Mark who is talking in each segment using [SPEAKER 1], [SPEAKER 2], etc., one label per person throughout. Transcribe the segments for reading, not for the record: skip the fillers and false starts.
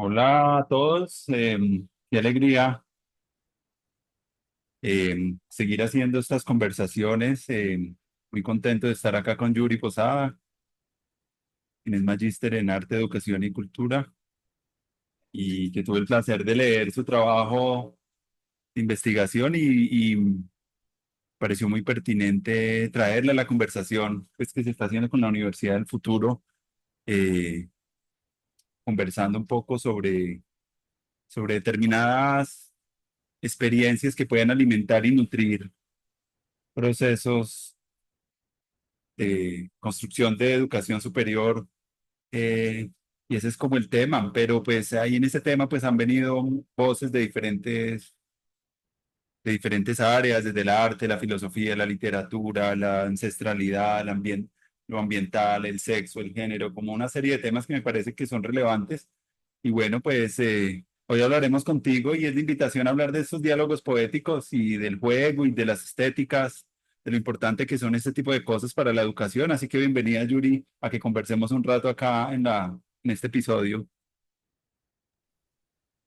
[SPEAKER 1] Hola a todos, qué alegría seguir haciendo estas conversaciones. Muy contento de estar acá con Yuri Posada, quien es magíster en arte, educación y cultura, y que tuve el placer de leer su trabajo de investigación y pareció muy pertinente traerle a la conversación pues, que se está haciendo con la Universidad del Futuro, eh, conversando un poco sobre determinadas experiencias que puedan alimentar y nutrir procesos de construcción de educación superior, y ese es como el tema, pero pues ahí en ese tema pues han venido voces de diferentes áreas, desde el arte, la filosofía, la literatura, la ancestralidad, lo ambiental, el sexo, el género, como una serie de temas que me parece que son relevantes. Y bueno, pues hoy hablaremos contigo y es la invitación a hablar de estos diálogos poéticos y del juego y de las estéticas, de lo importante que son este tipo de cosas para la educación. Así que bienvenida, Yuri, a que conversemos un rato acá en este episodio.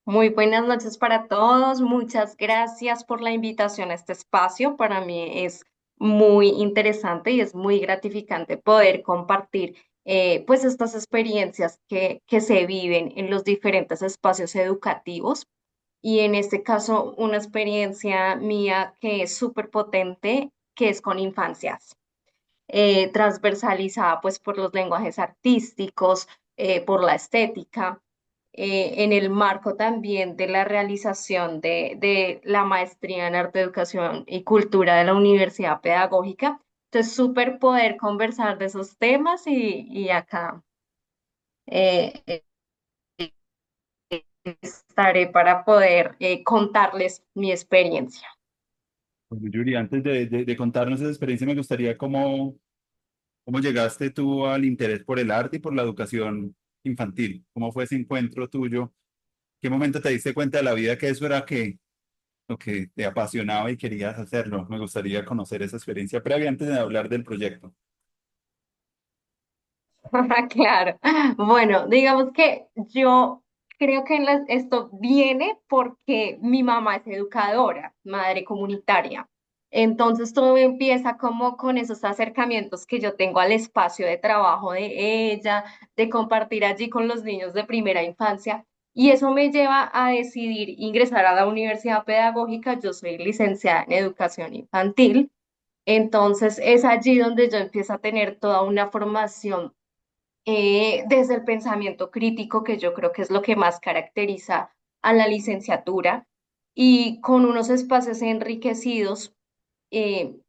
[SPEAKER 2] Muy buenas noches para todos. Muchas gracias por la invitación a este espacio. Para mí es muy interesante y es muy gratificante poder compartir pues estas experiencias que se viven en los diferentes espacios educativos. Y en este caso, una experiencia mía que es súper potente, que es con infancias, transversalizada pues por los lenguajes artísticos, por la estética, en el marco también de la realización de la maestría en arte, educación y cultura de la Universidad Pedagógica. Entonces, súper poder conversar de esos temas y acá eh, eh, estaré para poder contarles mi experiencia.
[SPEAKER 1] Bueno, Yuri, antes de contarnos esa experiencia, me gustaría cómo llegaste tú al interés por el arte y por la educación infantil. ¿Cómo fue ese encuentro tuyo? ¿Qué momento te diste cuenta de la vida que eso era lo que te apasionaba y querías hacerlo? Me gustaría conocer esa experiencia previa antes de hablar del proyecto.
[SPEAKER 2] Claro. Bueno, digamos que yo creo que esto viene porque mi mamá es educadora, madre comunitaria. Entonces todo empieza como con esos acercamientos que yo tengo al espacio de trabajo de ella, de compartir allí con los niños de primera infancia. Y eso me lleva a decidir ingresar a la Universidad Pedagógica. Yo soy licenciada en educación infantil. Entonces es allí donde yo empiezo a tener toda una formación desde el pensamiento crítico, que yo creo que es lo que más caracteriza a la licenciatura, y con unos espacios enriquecidos eh,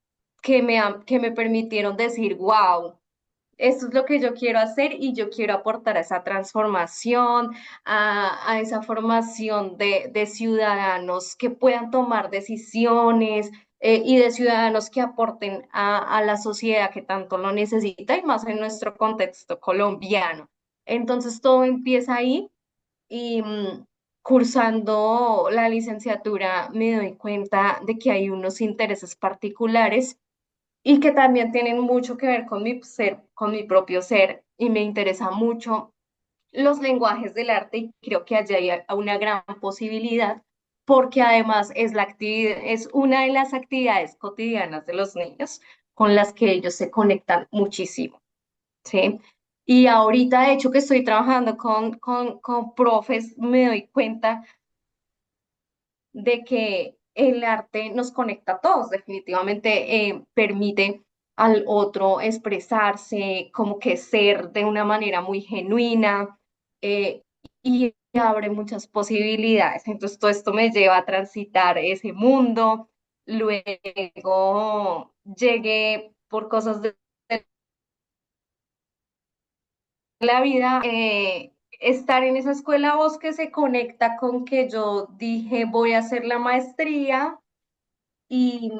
[SPEAKER 2] que me permitieron decir, wow, esto es lo que yo quiero hacer y yo quiero aportar a esa transformación, a esa formación de ciudadanos que puedan tomar decisiones, y de ciudadanos que aporten a la sociedad que tanto lo necesita y más en nuestro contexto colombiano. Entonces todo empieza ahí y cursando la licenciatura me doy cuenta de que hay unos intereses particulares y que también tienen mucho que ver con mi ser, con mi propio ser, y me interesa mucho los lenguajes del arte y creo que allí hay una gran posibilidad porque además es la actividad, es una de las actividades cotidianas de los niños con las que ellos se conectan muchísimo, ¿sí? Y ahorita, de hecho, que estoy trabajando con profes, me doy cuenta de que el arte nos conecta a todos, definitivamente permite al otro expresarse, como que ser de una manera muy genuina, eh, y abre muchas posibilidades. Entonces, todo esto me lleva a transitar ese mundo. Luego llegué por cosas de la vida, estar en esa escuela Bosque se conecta con que yo dije voy a hacer la maestría. Y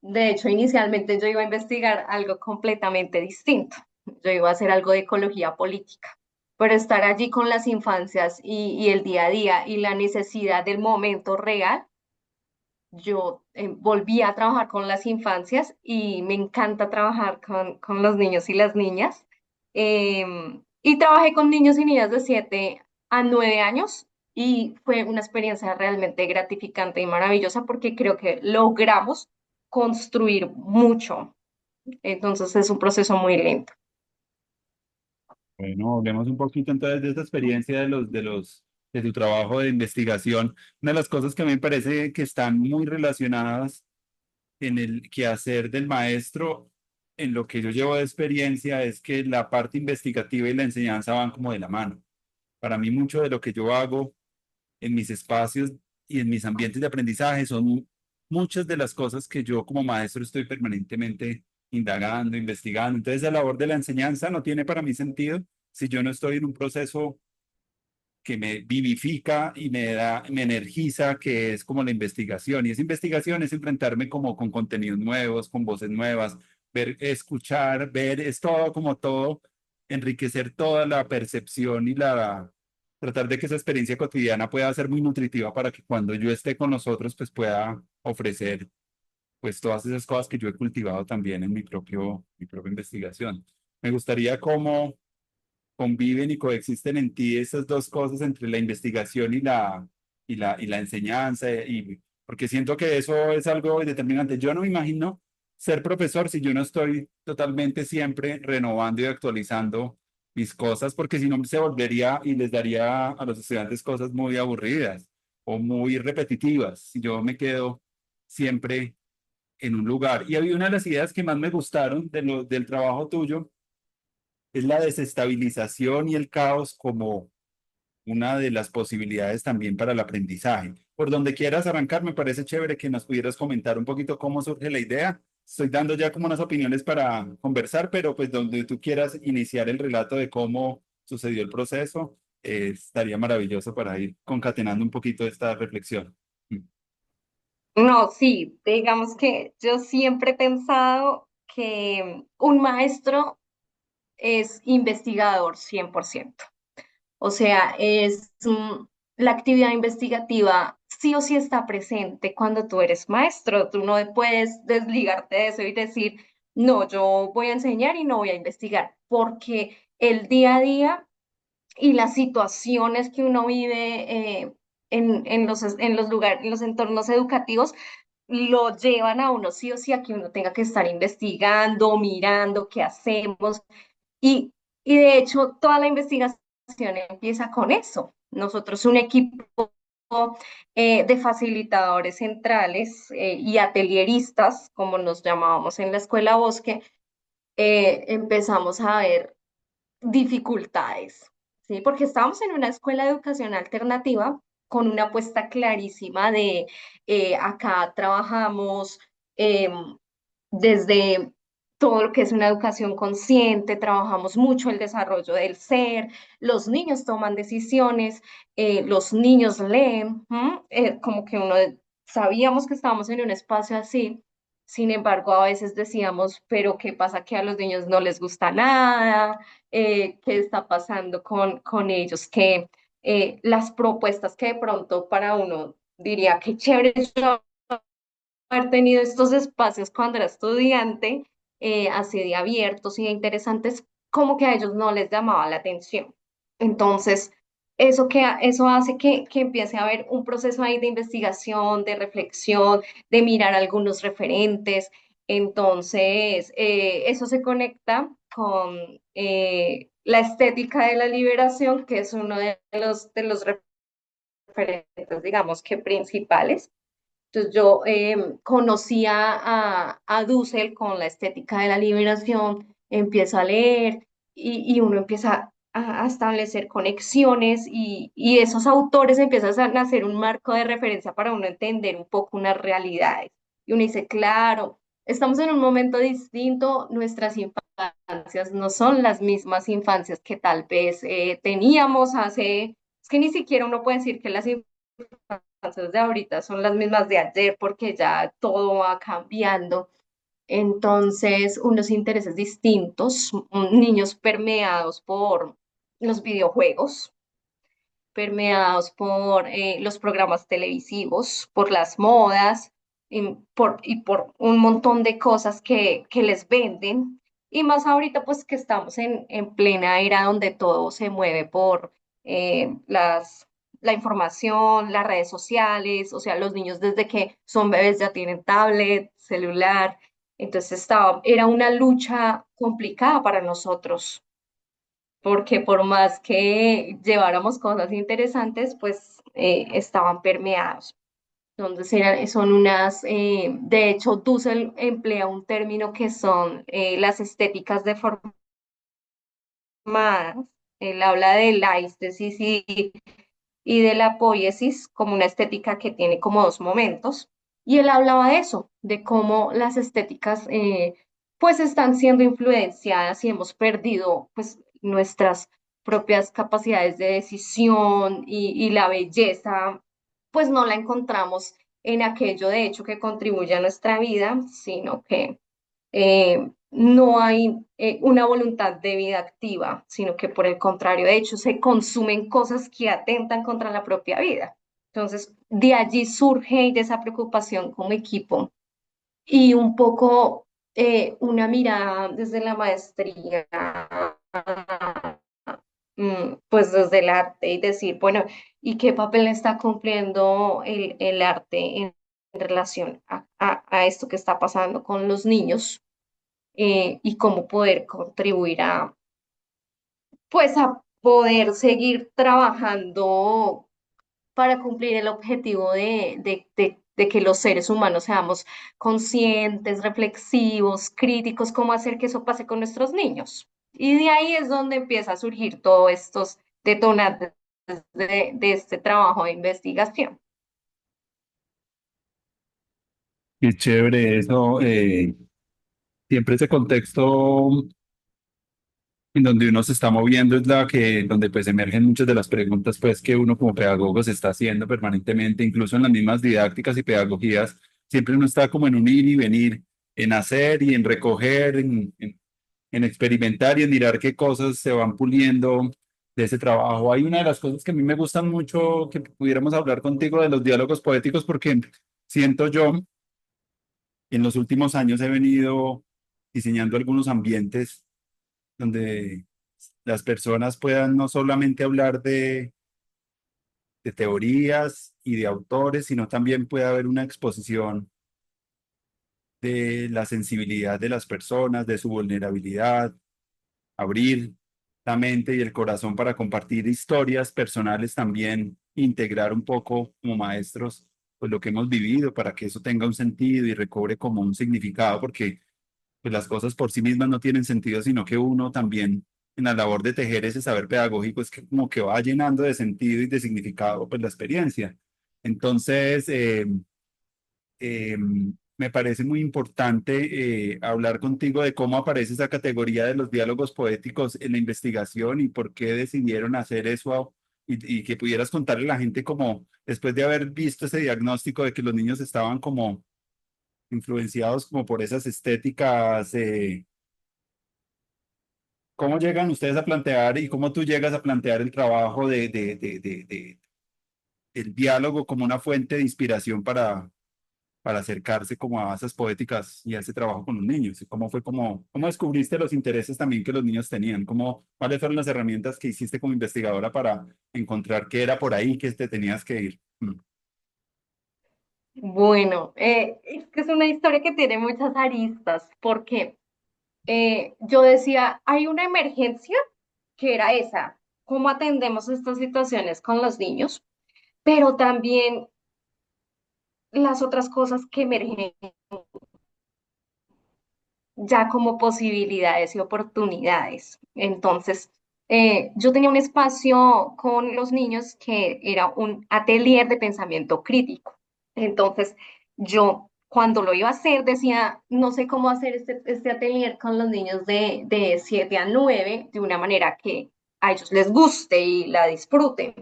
[SPEAKER 2] de hecho, inicialmente yo iba a investigar algo completamente distinto. Yo iba a hacer algo de ecología política, pero estar allí con las infancias y el día a día y la necesidad del momento real, yo volví a trabajar con las infancias y me encanta trabajar con los niños y las niñas. Y trabajé con niños y niñas de 7 a 9 años y fue una experiencia realmente gratificante y maravillosa porque creo que logramos construir mucho. Entonces es un proceso muy lento.
[SPEAKER 1] Bueno, hablemos un poquito entonces de esa experiencia de tu trabajo de investigación. Una de las cosas que a mí me parece que están muy relacionadas en el quehacer del maestro, en lo que yo llevo de experiencia, es que la parte investigativa y la enseñanza van como de la mano. Para mí, mucho de lo que yo hago en mis espacios y en mis ambientes de aprendizaje son muchas de las cosas que yo como maestro estoy permanentemente indagando, investigando. Entonces, la labor de la enseñanza no tiene para mí sentido si yo no estoy en un proceso que me vivifica y me energiza, que es como la investigación. Y esa investigación es enfrentarme como con contenidos nuevos, con voces nuevas, ver, escuchar, ver, es todo como todo, enriquecer toda la percepción y tratar de que esa experiencia cotidiana pueda ser muy nutritiva para que cuando yo esté con nosotros, pues pueda ofrecer pues todas esas cosas que yo he cultivado también en mi propia investigación. Me gustaría cómo conviven y coexisten en ti esas dos cosas entre la investigación y la enseñanza, porque siento que eso es algo determinante. Yo no me imagino ser profesor si yo no estoy totalmente siempre renovando y actualizando mis cosas, porque si no se volvería y les daría a los estudiantes cosas muy aburridas o muy repetitivas, si yo me quedo siempre en un lugar. Y había una de las ideas que más me gustaron del trabajo tuyo, es la desestabilización y el caos como una de las posibilidades también para el aprendizaje. Por donde quieras arrancar, me parece chévere que nos pudieras comentar un poquito cómo surge la idea. Estoy dando ya como unas opiniones para conversar, pero pues donde tú quieras iniciar el relato de cómo sucedió el proceso, estaría maravilloso para ir concatenando un poquito esta reflexión.
[SPEAKER 2] No, sí, digamos que yo siempre he pensado que un maestro es investigador 100%. O sea, la actividad investigativa sí o sí está presente cuando tú eres maestro. Tú no puedes desligarte de eso y decir, no, yo voy a enseñar y no voy a investigar, porque el día a día y las situaciones que uno vive en los lugares, en los entornos educativos, lo llevan a uno sí o sí a que uno tenga que estar investigando, mirando qué hacemos. Y, y de hecho, toda la investigación empieza con eso. Nosotros, un equipo de facilitadores centrales y atelieristas, como nos llamábamos en la escuela Bosque, empezamos a ver dificultades, ¿sí? Porque estábamos en una escuela de educación alternativa con una apuesta clarísima de acá trabajamos em, desde todo lo que es una educación consciente, trabajamos mucho el desarrollo del ser, los niños toman decisiones, los niños leen, como que uno sabíamos que estábamos en un espacio así, sin embargo a veces decíamos, pero ¿qué pasa que a los niños no les gusta nada? ¿Qué está pasando con ellos? Que las propuestas que de pronto para uno diría, qué chévere haber tenido estos espacios cuando era estudiante, así de abiertos y de interesantes, como que a ellos no les llamaba la atención. Entonces, eso hace que empiece a haber un proceso ahí de investigación, de reflexión, de mirar algunos referentes. Entonces, eso se conecta con la estética de la liberación, que es uno de los referentes, digamos que principales. Entonces yo conocí a Dussel con la estética de la liberación, empiezo a leer y uno empieza a establecer conexiones y esos autores empiezan a hacer un marco de referencia para uno entender un poco unas realidades. Y uno dice, claro, estamos en un momento distinto, nuestras infancias no son las mismas infancias que tal vez teníamos hace, es que ni siquiera uno puede decir que las infancias de ahorita son las mismas de ayer porque ya todo va cambiando. Entonces, unos intereses distintos, niños permeados por los videojuegos, permeados por los programas televisivos, por las modas y por un montón de cosas que les venden. Y más ahorita, pues que estamos en plena era donde todo se mueve la información, las redes sociales, o sea, los niños desde que son bebés ya tienen tablet, celular, entonces era una lucha complicada para nosotros, porque por más que lleváramos cosas interesantes, pues estaban permeados. Entonces son de hecho, Dussel emplea un término que son las estéticas deformadas. Él habla de la estésis y de la poiesis como una estética que tiene como dos momentos. Y él hablaba de eso, de cómo las estéticas pues están siendo influenciadas y hemos perdido pues nuestras propias capacidades de decisión y la belleza pues no la encontramos en aquello de hecho que contribuye a nuestra vida, sino que no hay una voluntad de vida activa, sino que por el contrario, de hecho, se consumen cosas que atentan contra la propia vida. Entonces, de allí surge y de esa preocupación como equipo y un poco una mirada desde la maestría, pues desde el arte y decir, bueno, ¿y qué papel está cumpliendo el arte en relación a esto que está pasando con los niños? Y cómo poder contribuir pues a poder seguir trabajando para cumplir el objetivo de que los seres humanos seamos conscientes, reflexivos, críticos, cómo hacer que eso pase con nuestros niños. Y de ahí es donde empieza a surgir todos estos detonantes de este trabajo de investigación.
[SPEAKER 1] Qué chévere eso. Siempre ese contexto en donde uno se está moviendo es donde pues emergen muchas de las preguntas pues que uno como pedagogo se está haciendo permanentemente, incluso en las mismas didácticas y pedagogías, siempre uno está como en un ir y venir, en hacer y en recoger, en experimentar y en mirar qué cosas se van puliendo de ese trabajo. Hay una de las cosas que a mí me gustan mucho que pudiéramos hablar contigo de los diálogos poéticos porque siento yo, en los últimos años he venido diseñando algunos ambientes donde las personas puedan no solamente hablar de teorías y de autores, sino también puede haber una exposición de la sensibilidad de las personas, de su vulnerabilidad, abrir la mente y el corazón para compartir historias personales también, integrar un poco como maestros, pues lo que hemos vivido para que eso tenga un sentido y recobre como un significado, porque pues las cosas por sí mismas no tienen sentido, sino que uno también en la labor de tejer ese saber pedagógico es que como que va llenando de sentido y de significado pues la experiencia. Entonces, eh, me parece muy importante hablar contigo de cómo aparece esa categoría de los diálogos poéticos en la investigación y por qué decidieron hacer eso y que pudieras contarle a la gente como después de haber visto ese diagnóstico de que los niños estaban como influenciados como por esas estéticas. ¿Cómo llegan ustedes a plantear y cómo tú llegas a plantear el trabajo el diálogo como una fuente de inspiración para acercarse como a esas poéticas y a ese trabajo con los niños? ¿Y cómo fue cómo descubriste los intereses también que los niños tenían? ¿Cuáles fueron las herramientas que hiciste como investigadora para encontrar que era por ahí que te tenías que ir?
[SPEAKER 2] Bueno, es que es una historia que tiene muchas aristas, porque yo decía, hay una emergencia que era esa, cómo atendemos estas situaciones con los niños, pero también las otras cosas que emergen ya como posibilidades y oportunidades. Entonces, yo tenía un espacio con los niños que era un atelier de pensamiento crítico. Entonces, yo cuando lo iba a hacer decía, no sé cómo hacer este atelier con los niños de 7 a 9 de una manera que a ellos les guste y la disfruten.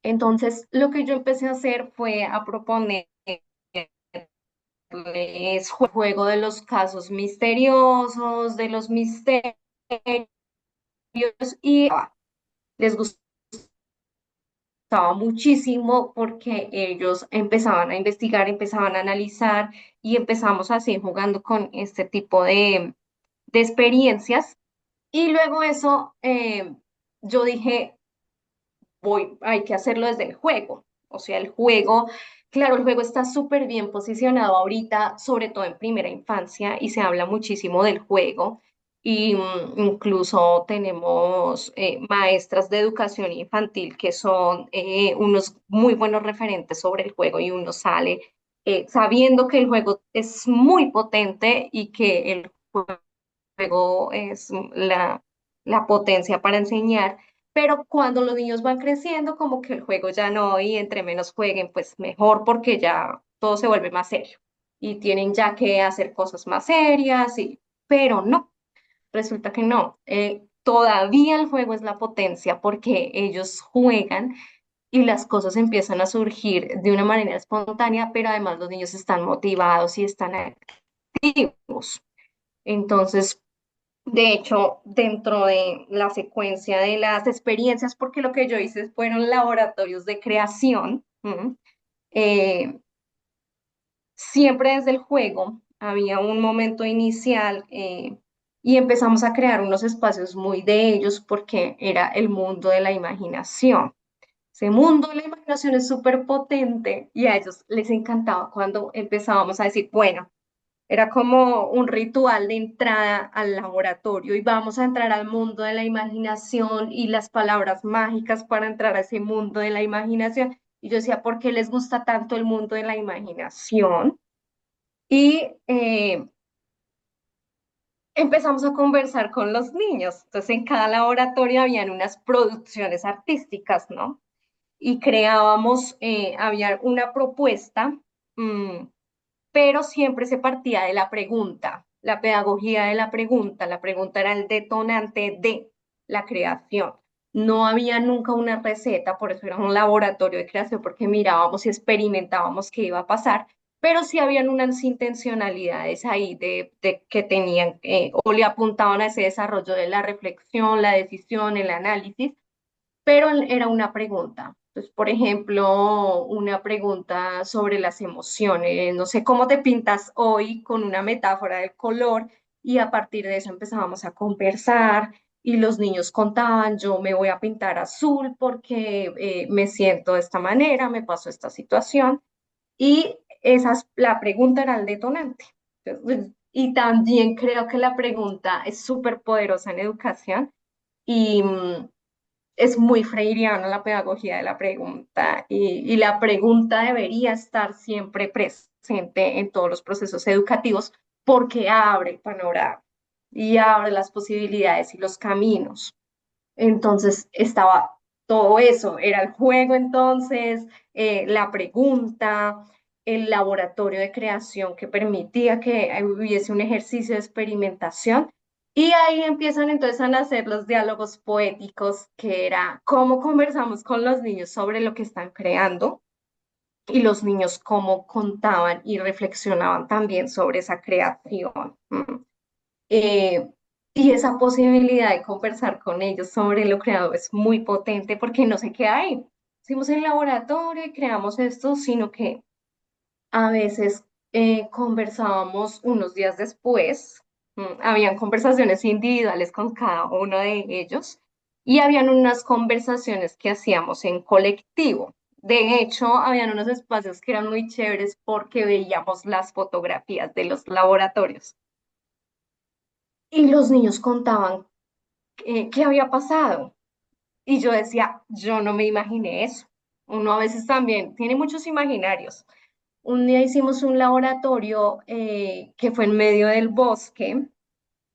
[SPEAKER 2] Entonces, lo que yo empecé a hacer fue a proponer juego de los casos misteriosos, de los misterios, y les gustaba muchísimo porque ellos empezaban a investigar, empezaban a analizar y empezamos así jugando con este tipo de experiencias. Y luego eso, yo dije, hay que hacerlo desde el juego. O sea, el juego, claro, el juego está súper bien posicionado ahorita, sobre todo en primera infancia, y se habla muchísimo del juego. Y incluso tenemos maestras de educación infantil que son unos muy buenos referentes sobre el juego y uno sale sabiendo que el juego es muy potente y que el juego es la potencia para enseñar, pero cuando los niños van creciendo, como que el juego ya no, y entre menos jueguen, pues mejor porque ya todo se vuelve más serio y tienen ya que hacer cosas más serias, pero no, resulta que no. Todavía el juego es la potencia porque ellos juegan y las cosas empiezan a surgir de una manera espontánea, pero además los niños están motivados y están activos. Entonces, de hecho, dentro de la secuencia de las experiencias, porque lo que yo hice fueron laboratorios de creación, eh, siempre desde el juego había un momento inicial y empezamos a crear unos espacios muy de ellos porque era el mundo de la imaginación. Ese mundo de la imaginación es súper potente y a ellos les encantaba cuando empezábamos a decir, bueno, era como un ritual de entrada al laboratorio y vamos a entrar al mundo de la imaginación y las palabras mágicas para entrar a ese mundo de la imaginación. Y yo decía, ¿por qué les gusta tanto el mundo de la imaginación? Y empezamos a conversar con los niños. Entonces, en cada laboratorio habían unas producciones artísticas, ¿no? Y creábamos, había una propuesta. mm, pero siempre se partía de la pregunta, la pedagogía de la pregunta. La pregunta era el detonante de la creación. No había nunca una receta, por eso era un laboratorio de creación, porque mirábamos y experimentábamos qué iba a pasar, pero sí habían unas intencionalidades ahí de que tenían o le apuntaban a ese desarrollo de la reflexión, la decisión, el análisis, pero era una pregunta. Entonces, por ejemplo, una pregunta sobre las emociones. No sé cómo te pintas hoy con una metáfora del color y a partir de eso empezábamos a conversar y los niños contaban, yo me voy a pintar azul porque me siento de esta manera, me pasó esta situación y la pregunta era el detonante. Y también creo que la pregunta es súper poderosa en educación y es muy freiriana la pedagogía de la pregunta y la pregunta debería estar siempre presente en todos los procesos educativos porque abre el panorama y abre las posibilidades y los caminos. Entonces estaba todo eso, era el juego entonces, la pregunta, el laboratorio de creación que permitía que hubiese un ejercicio de experimentación. Y ahí empiezan entonces a nacer los diálogos poéticos, que era cómo conversamos con los niños sobre lo que están creando y los niños cómo contaban y reflexionaban también sobre esa creación. Eh, y esa posibilidad de conversar con ellos sobre lo creado es muy potente porque no se queda ahí. Hicimos el laboratorio y creamos esto, sino que a veces conversábamos unos días después, habían conversaciones individuales con cada uno de ellos y habían unas conversaciones que hacíamos en colectivo. De hecho, habían unos espacios que eran muy chéveres porque veíamos las fotografías de los laboratorios y los niños contaban qué había pasado. Y yo decía, yo no me imaginé eso. Uno a veces también tiene muchos imaginarios. Un día hicimos un laboratorio que fue en medio del bosque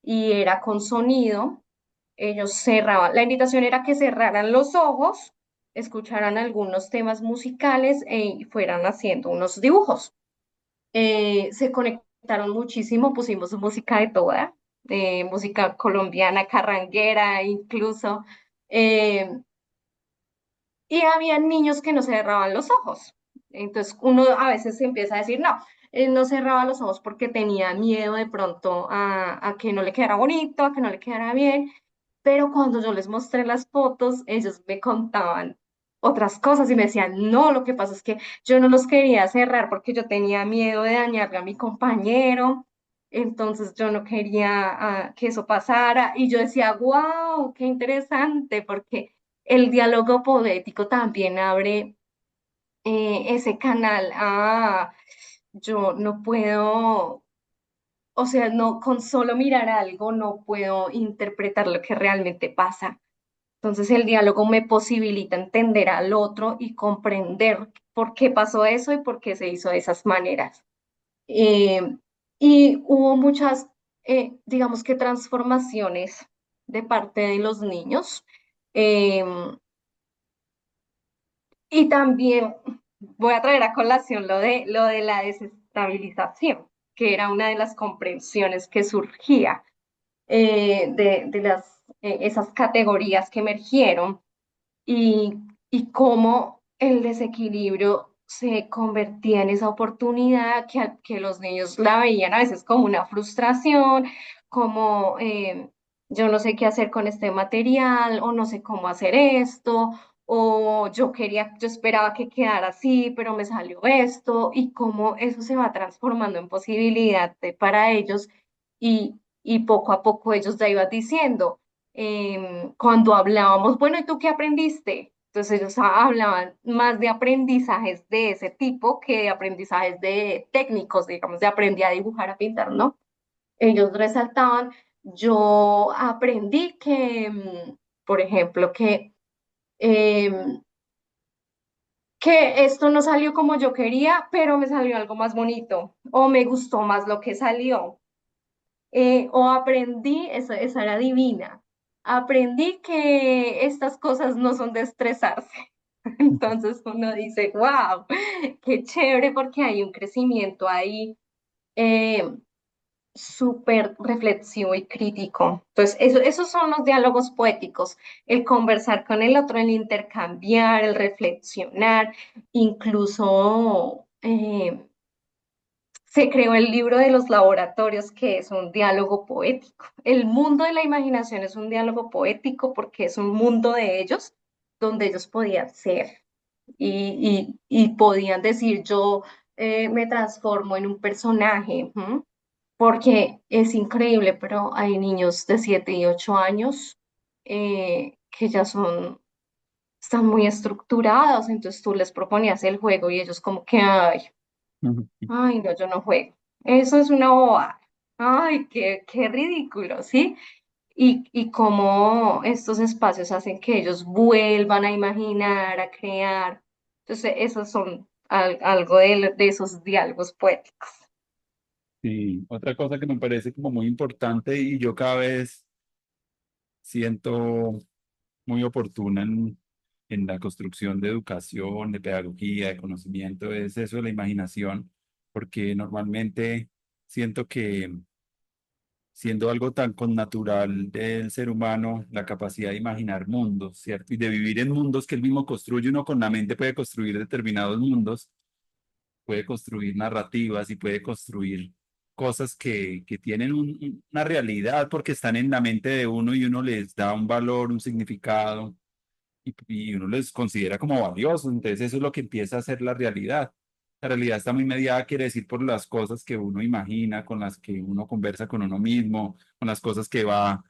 [SPEAKER 2] y era con sonido. Ellos cerraban, la invitación era que cerraran los ojos, escucharan algunos temas musicales y fueran haciendo unos dibujos. Se conectaron muchísimo, pusimos música de toda, música colombiana, carranguera incluso, eh, y había niños que no cerraban los ojos. Entonces uno a veces empieza a decir, no, él no cerraba los ojos porque tenía miedo de pronto a que no le quedara bonito, a que no le quedara bien, pero cuando yo les mostré las fotos, ellos me contaban otras cosas y me decían, no, lo que pasa es que yo no los quería cerrar porque yo tenía miedo de dañarle a mi compañero. Entonces yo no quería que eso pasara y yo decía, wow, qué interesante, porque el diálogo poético también abre ese canal. Yo no puedo, o sea, no con solo mirar algo no puedo interpretar lo que realmente pasa. Entonces el diálogo me posibilita entender al otro y comprender por qué pasó eso y por qué se hizo de esas maneras. Eh, y hubo muchas, digamos que transformaciones de parte de los niños. Em, y también voy a traer a colación lo de la desestabilización, que era una de las comprensiones que surgía de esas categorías que emergieron y, y cómo el desequilibrio se convertía en esa oportunidad que los niños la veían a veces como una frustración, como yo no sé qué hacer con este material o no sé cómo hacer esto. O yo esperaba que quedara así, pero me salió esto, y cómo eso se va transformando en posibilidad para ellos, y poco a poco ellos ya iban diciendo, cuando hablábamos, bueno, ¿y tú qué aprendiste? Entonces ellos hablaban más de aprendizajes de ese tipo que de aprendizajes de técnicos, digamos, de aprendí a dibujar, a pintar, ¿no? Ellos resaltaban, yo aprendí que, por ejemplo, em, que esto no salió como yo quería, pero me salió algo más bonito, o me gustó más lo que salió. O aprendí, esa era divina, aprendí que estas cosas no son de estresarse. Entonces uno dice, wow, qué chévere porque hay un crecimiento ahí eh, súper reflexivo y crítico. Entonces, esos son los diálogos poéticos, el conversar con el otro, el intercambiar, el reflexionar, incluso se creó el libro de los laboratorios, que es un diálogo poético. El mundo de la imaginación es un diálogo poético porque es un mundo de ellos donde ellos podían ser y podían decir yo me transformo en un personaje, ¿m? Porque es increíble, pero hay niños de 7 y 8 años que ya están muy estructurados, entonces tú les proponías el juego y ellos como que, ay, no, yo no juego. Eso es una bobada. Ay, qué ridículo, ¿sí? Y cómo estos espacios hacen que ellos vuelvan a imaginar, a crear. Entonces, esos son algo de esos diálogos poéticos.
[SPEAKER 1] Sí, otra cosa que me parece como muy importante y yo cada vez siento muy oportuna en la construcción de educación, de pedagogía, de conocimiento, es eso de la imaginación, porque normalmente siento que siendo algo tan connatural del ser humano, la capacidad de imaginar mundos, ¿cierto? Y de vivir en mundos que él mismo construye, uno con la mente puede construir determinados mundos, puede construir narrativas y puede construir cosas que tienen una realidad porque están en la mente de uno y uno les da un valor, un significado y uno les considera como valiosos. Entonces eso es lo que empieza a ser la realidad. La realidad está muy mediada, quiere decir, por las cosas que uno imagina, con las que uno conversa con uno mismo, con las cosas que va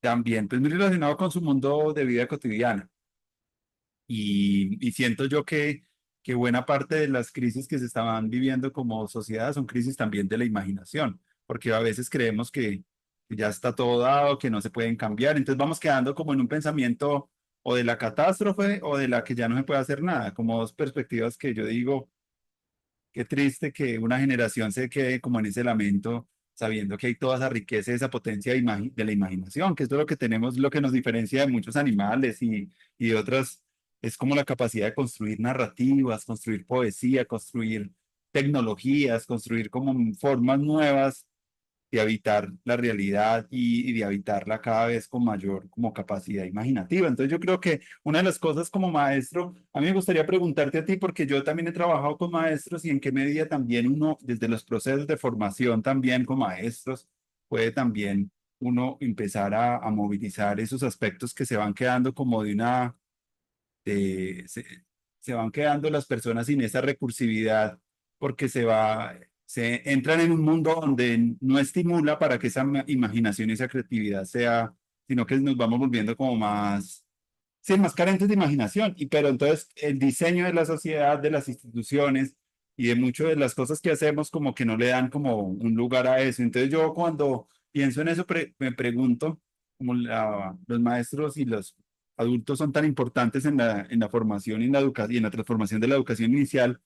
[SPEAKER 1] también, pues muy relacionado con su mundo de vida cotidiana. Y siento yo que buena parte de las crisis que se estaban viviendo como sociedad son crisis también de la imaginación, porque a veces creemos que ya está todo dado, que no se pueden cambiar, entonces vamos quedando como en un pensamiento o de la catástrofe o de la que ya no se puede hacer nada, como dos perspectivas que yo digo, qué triste que una generación se quede como en ese lamento, sabiendo que hay toda esa riqueza, esa potencia de la imaginación, que es lo que tenemos, lo que nos diferencia de muchos animales y de otras, es como la capacidad de construir narrativas, construir poesía, construir tecnologías, construir como formas nuevas de habitar la realidad y de habitarla cada vez con mayor como capacidad imaginativa. Entonces yo creo que una de las cosas como maestro, a mí me gustaría preguntarte a ti, porque yo también he trabajado con maestros y en qué medida también uno, desde los procesos de formación también con maestros, puede también uno empezar a movilizar esos aspectos que se van quedando como de una, de, se van quedando las personas sin esa recursividad porque se va se entran en un mundo donde no estimula para que esa imaginación y esa creatividad sea, sino que nos vamos volviendo como más, sí, más carentes de imaginación. Y pero entonces el diseño de la sociedad, de las instituciones y de muchas de las cosas que hacemos como que no le dan como un lugar a eso. Entonces yo cuando pienso en eso me pregunto, como los maestros y los adultos son tan importantes en la formación y en la educación y en la transformación de la educación inicial,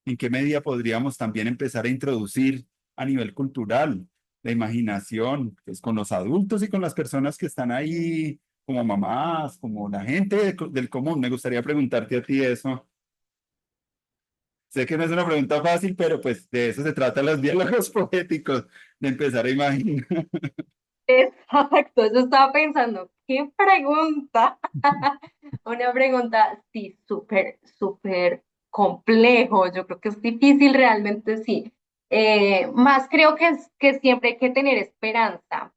[SPEAKER 1] ¿en qué medida podríamos también empezar a introducir a nivel cultural la imaginación, pues, con los adultos y con las personas que están ahí, como mamás, como la gente del común? Me gustaría preguntarte a ti eso. Sé que no es una pregunta fácil, pero pues de eso se tratan los diálogos poéticos, de empezar a imaginar.
[SPEAKER 2] Exacto, yo estaba pensando, ¿qué pregunta? Una pregunta, sí, súper, súper complejo. Yo creo que es difícil realmente, sí. Más creo que es que siempre hay que tener esperanza,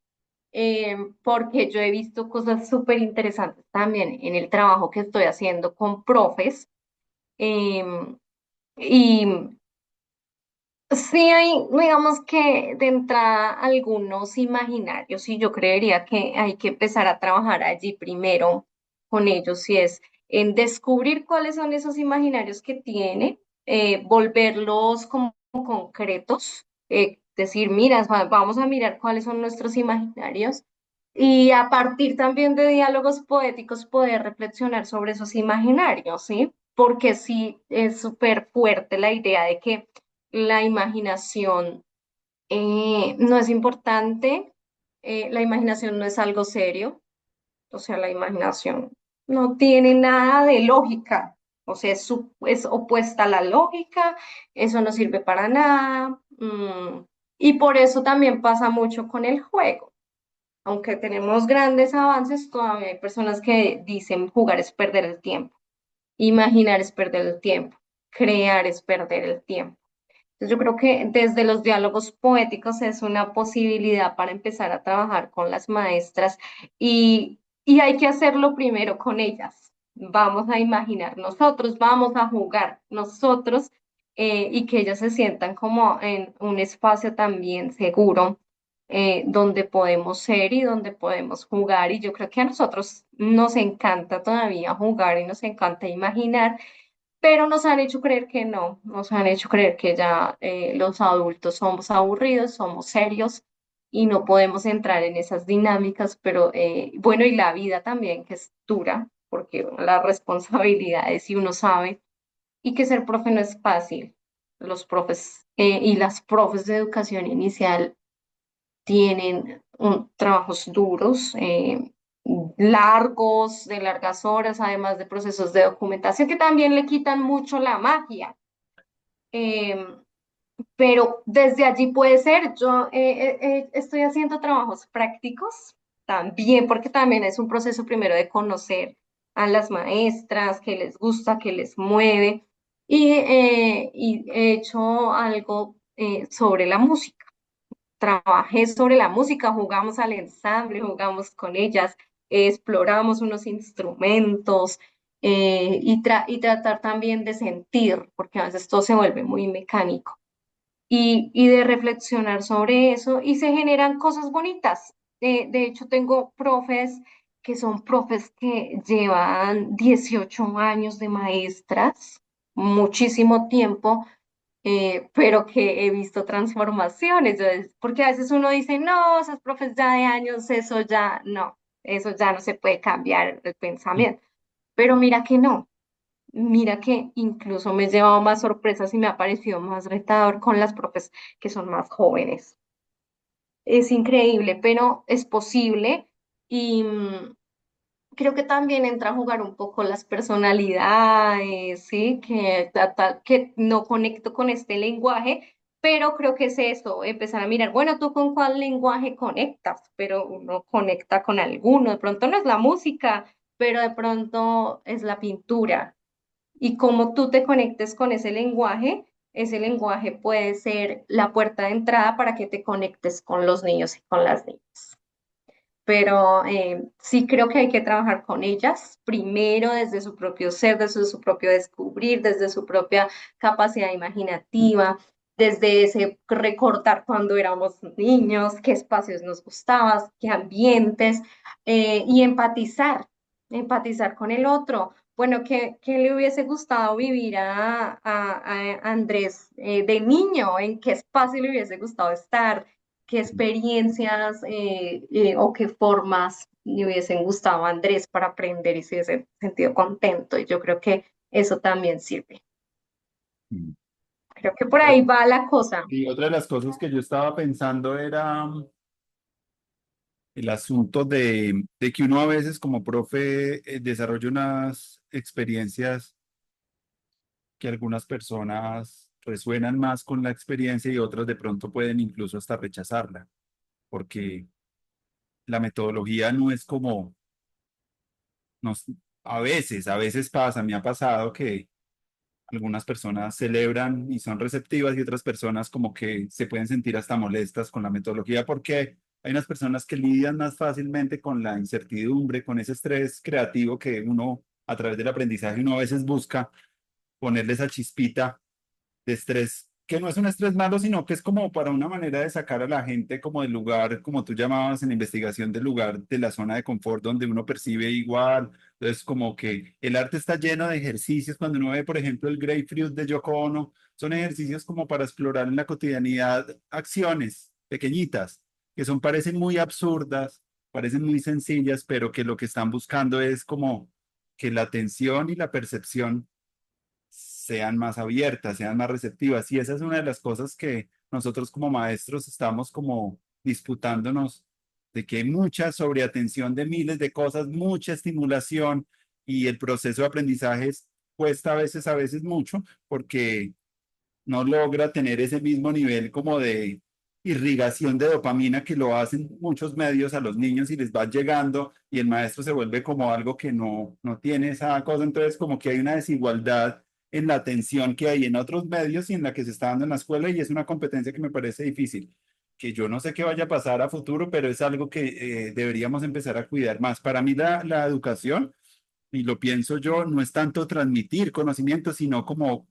[SPEAKER 2] porque yo he visto cosas súper interesantes también en el trabajo que estoy haciendo con profes. em, y sí hay, digamos que de entrada algunos imaginarios y yo creería que hay que empezar a trabajar allí primero con ellos, si es en descubrir cuáles son esos imaginarios que tiene, volverlos como concretos, decir, mira, vamos a mirar cuáles son nuestros imaginarios y a partir también de diálogos poéticos poder reflexionar sobre esos imaginarios, ¿sí? Porque sí es súper fuerte la idea de que la imaginación no es importante, la imaginación no es algo serio, o sea, la imaginación no tiene nada de lógica, o sea, es opuesta a la lógica, eso no sirve para nada, y por eso también pasa mucho con el juego. Aunque tenemos grandes avances, todavía hay personas que dicen jugar es perder el tiempo, imaginar es perder el tiempo, crear es perder el tiempo. Yo creo que desde los diálogos poéticos es una posibilidad para empezar a trabajar con las maestras y hay que hacerlo primero con ellas. Vamos a imaginar nosotros, vamos a jugar nosotros y que ellas se sientan como en un espacio también seguro donde podemos ser y donde podemos jugar. Y yo creo que a nosotros nos encanta todavía jugar y nos encanta imaginar, pero nos han hecho creer que no, nos han hecho creer que ya los adultos somos aburridos, somos serios y no podemos entrar en esas dinámicas, pero bueno, y la vida también, que es dura, porque las responsabilidades, si uno sabe, y que ser profe no es fácil. Los profes y las profes de educación inicial tienen trabajos duros, largos, de largas horas, además de procesos de documentación que también le quitan mucho la magia. Em, pero desde allí puede ser, yo estoy haciendo trabajos prácticos también, porque también es un proceso primero de conocer a las maestras, qué les gusta, qué les mueve, y he hecho algo sobre la música. Trabajé sobre la música, jugamos al ensamble, jugamos con ellas, exploramos unos instrumentos y tratar también de sentir, porque a veces todo se vuelve muy mecánico, y de reflexionar sobre eso y se generan cosas bonitas. De hecho, tengo profes que son profes que llevan 18 años de maestras, muchísimo tiempo, pero que he visto transformaciones, porque a veces uno dice, no, esos profes ya de años, eso ya no se puede cambiar el pensamiento, pero mira que no, mira que incluso me he llevado más sorpresas y me ha parecido más retador con las profes que son más jóvenes. Es increíble, pero es posible y creo que también entra a jugar un poco las personalidades, ¿sí? Que no conecto con este lenguaje, pero creo que es eso, empezar a mirar, bueno, ¿tú con cuál lenguaje conectas? Pero uno conecta con alguno, de pronto no es la música, pero de pronto es la pintura. Y como tú te conectes con ese lenguaje puede ser la puerta de entrada para que te conectes con los niños y con las niñas, pero sí creo que hay que trabajar con ellas, primero desde su propio ser, desde su propio descubrir, desde su propia capacidad imaginativa. desde ese recordar cuando éramos niños, qué espacios nos gustaban, qué ambientes, y empatizar con el otro. Bueno, ¿qué le hubiese gustado vivir a Andrés de niño? ¿En qué espacio le hubiese gustado estar? ¿Qué experiencias o qué formas le hubiesen gustado a Andrés para aprender y se hubiese sentido contento? Y yo creo que eso también sirve.
[SPEAKER 1] Mm.
[SPEAKER 2] Creo que por ahí va la cosa.
[SPEAKER 1] Y otra de las cosas que yo estaba pensando era el asunto de que uno a veces como profe desarrolla unas experiencias que algunas personas resuenan más con la experiencia y otras de pronto pueden incluso hasta rechazarla, porque la metodología no es como, nos, a veces pasa, me ha pasado que algunas personas celebran y son receptivas y otras personas como que se pueden sentir hasta molestas con la metodología porque hay unas personas que lidian más fácilmente con la incertidumbre, con ese estrés creativo que uno a través del aprendizaje uno a veces busca ponerle esa chispita de estrés, que no es un estrés malo, sino que es como para una manera de sacar a la gente como del lugar, como tú llamabas en la investigación, del lugar de la zona de confort donde uno percibe igual. Entonces, como que el arte está lleno de ejercicios. Cuando uno ve, por ejemplo, el Grapefruit de Yoko Ono, son ejercicios como para explorar en la cotidianidad acciones pequeñitas, que son, parecen muy absurdas, parecen muy sencillas, pero que lo que están buscando es como que la atención y la percepción sean más abiertas, sean más receptivas. Y esa es una de las cosas que nosotros como maestros estamos como disputándonos, de que hay mucha sobreatención de miles de cosas, mucha estimulación y el proceso de aprendizaje cuesta a veces mucho porque no logra tener ese mismo nivel como de irrigación de dopamina que lo hacen muchos medios a los niños y les va llegando y el maestro se vuelve como algo que no tiene esa cosa. Entonces como que hay una desigualdad en la atención que hay en otros medios y en la que se está dando en la escuela y es una competencia que me parece difícil, que yo no sé qué vaya a pasar a futuro, pero es algo que deberíamos empezar a cuidar más. Para mí la educación, y lo pienso yo, no es tanto transmitir conocimiento, sino como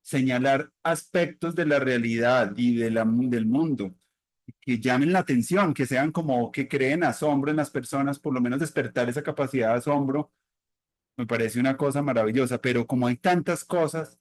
[SPEAKER 1] señalar aspectos de la realidad y del mundo que llamen la atención, que sean como que creen asombro en las personas, por lo menos despertar esa capacidad de asombro, me parece una cosa maravillosa, pero como hay tantas cosas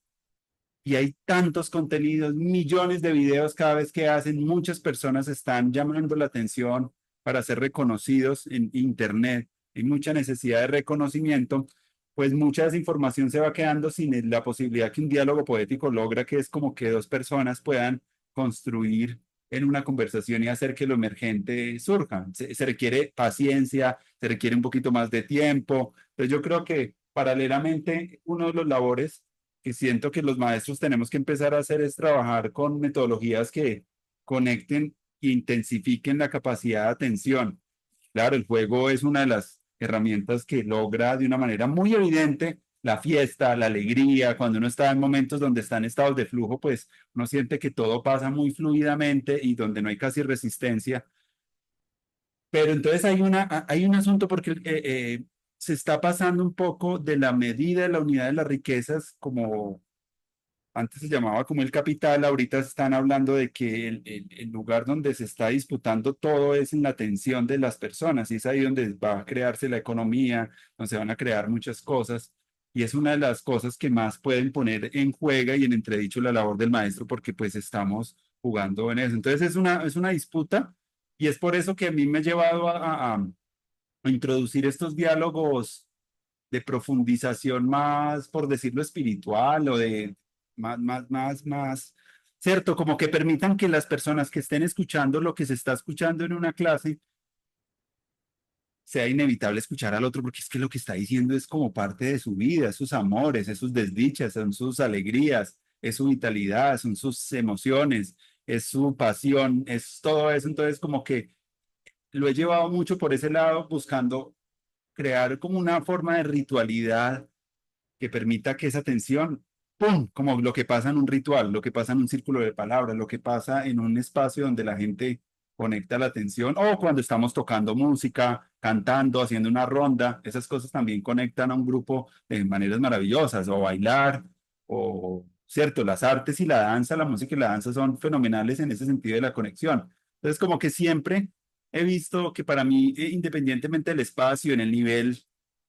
[SPEAKER 1] y hay tantos contenidos, millones de videos cada vez que hacen, muchas personas están llamando la atención para ser reconocidos en Internet. Hay mucha necesidad de reconocimiento, pues mucha desinformación se va quedando sin la posibilidad que un diálogo poético logra, que es como que dos personas puedan construir en una conversación y hacer que lo emergente surja. Se requiere paciencia, se requiere un poquito más de tiempo. Entonces yo creo que paralelamente uno de los labores que siento que los maestros tenemos que empezar a hacer es trabajar con metodologías que conecten e intensifiquen la capacidad de atención. Claro, el juego es una de las herramientas que logra de una manera muy evidente la fiesta, la alegría. Cuando uno está en momentos donde está en estados de flujo, pues uno siente que todo pasa muy fluidamente y donde no hay casi resistencia. Pero entonces hay un asunto porque se está pasando un poco de la medida de la unidad de las riquezas como antes se llamaba como el capital, ahorita están hablando de que el lugar donde se está disputando todo es en la atención de las personas y es ahí donde va a crearse la economía, donde se van a crear muchas cosas y es una de las cosas que más pueden poner en juego y en entredicho la labor del maestro porque pues estamos jugando en eso. Entonces es una disputa y es por eso que a mí me ha llevado a introducir estos diálogos de profundización más, por decirlo, espiritual o de más, ¿cierto? Como que permitan que las personas que estén escuchando lo que se está escuchando en una clase sea inevitable escuchar al otro, porque es que lo que está diciendo es como parte de su vida, es sus amores, es sus desdichas, son sus alegrías, es su vitalidad, son sus emociones, es su pasión, es todo eso. Entonces, como que lo he llevado mucho por ese lado, buscando crear como una forma de ritualidad que permita que esa tensión, ¡pum!, como lo que pasa en un ritual, lo que pasa en un círculo de palabras, lo que pasa en un espacio donde la gente conecta la atención, o cuando estamos tocando música, cantando, haciendo una ronda, esas cosas también conectan a un grupo de maneras maravillosas, o bailar, o ¿cierto? Las artes y la danza, la música y la danza son fenomenales en ese sentido de la conexión. Entonces, como que siempre he visto que para mí, independientemente del espacio, en el nivel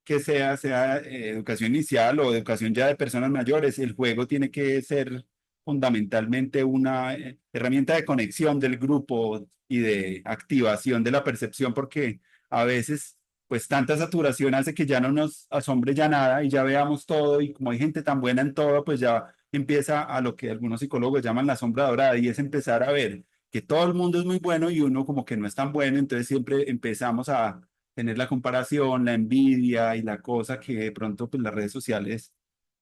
[SPEAKER 1] que sea, sea educación inicial o educación ya de personas mayores, el juego tiene que ser fundamentalmente una herramienta de conexión del grupo y de activación de la percepción, porque a veces, pues tanta saturación hace que ya no nos asombre ya nada y ya veamos todo y como hay gente tan buena en todo, pues ya empieza a lo que algunos psicólogos llaman la sombra dorada y es empezar a ver que todo el mundo es muy bueno y uno como que no es tan bueno, entonces siempre empezamos a tener la comparación, la envidia y la cosa que de pronto pues las redes sociales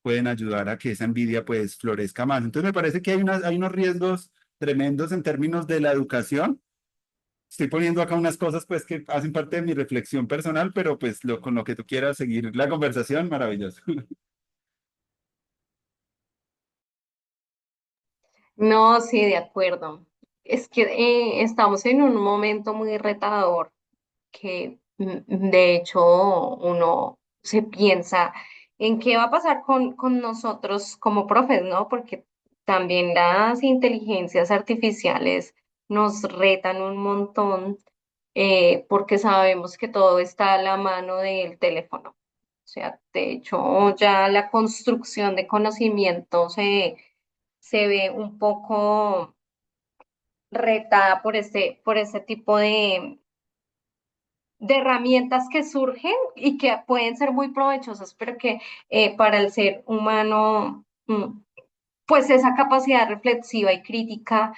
[SPEAKER 1] pueden ayudar a que esa envidia pues florezca más. Entonces me parece que hay unos riesgos tremendos en términos de la educación. Estoy poniendo acá unas cosas pues que hacen parte de mi reflexión personal, pero pues con lo que tú quieras seguir la conversación, maravilloso.
[SPEAKER 2] No, sí, de acuerdo. Es que estamos en un momento muy retador que de hecho uno se piensa en qué va a pasar con nosotros como profes, ¿no? Porque también las inteligencias artificiales nos retan un montón porque sabemos que todo está a la mano del teléfono. O sea, de hecho, ya la construcción de conocimiento se ve un poco retada por ese tipo de herramientas que surgen y que pueden ser muy provechosas, pero que para el ser humano, pues esa capacidad reflexiva y crítica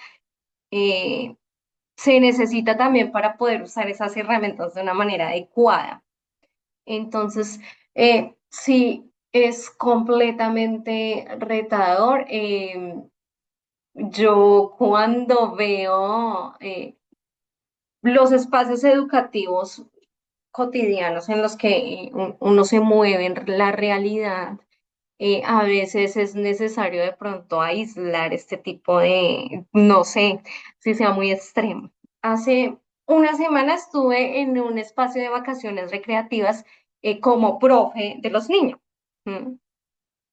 [SPEAKER 2] eh, se necesita también para poder usar esas herramientas de una manera adecuada. Entonces, sí, es completamente retador. Yo cuando veo los espacios educativos cotidianos en los que uno se mueve en la realidad, a veces es necesario de pronto aislar este tipo de, no sé si sea muy extremo. Hace una semana estuve en un espacio de vacaciones recreativas como profe de los niños. ¿M?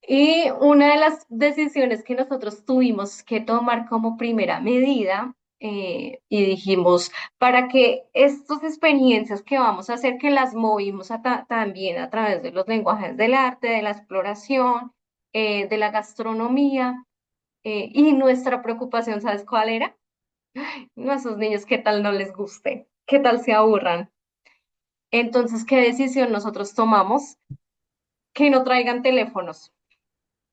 [SPEAKER 2] Y una de las decisiones que nosotros tuvimos que tomar como primera medida, y dijimos, para que estas experiencias que vamos a hacer, que las movimos también a través de los lenguajes del arte, de la exploración, de la gastronomía, y nuestra preocupación, ¿sabes cuál era? No, a esos niños, ¿qué tal no les guste? ¿Qué tal se aburran? Entonces, ¿qué decisión nosotros tomamos? Que no traigan teléfonos.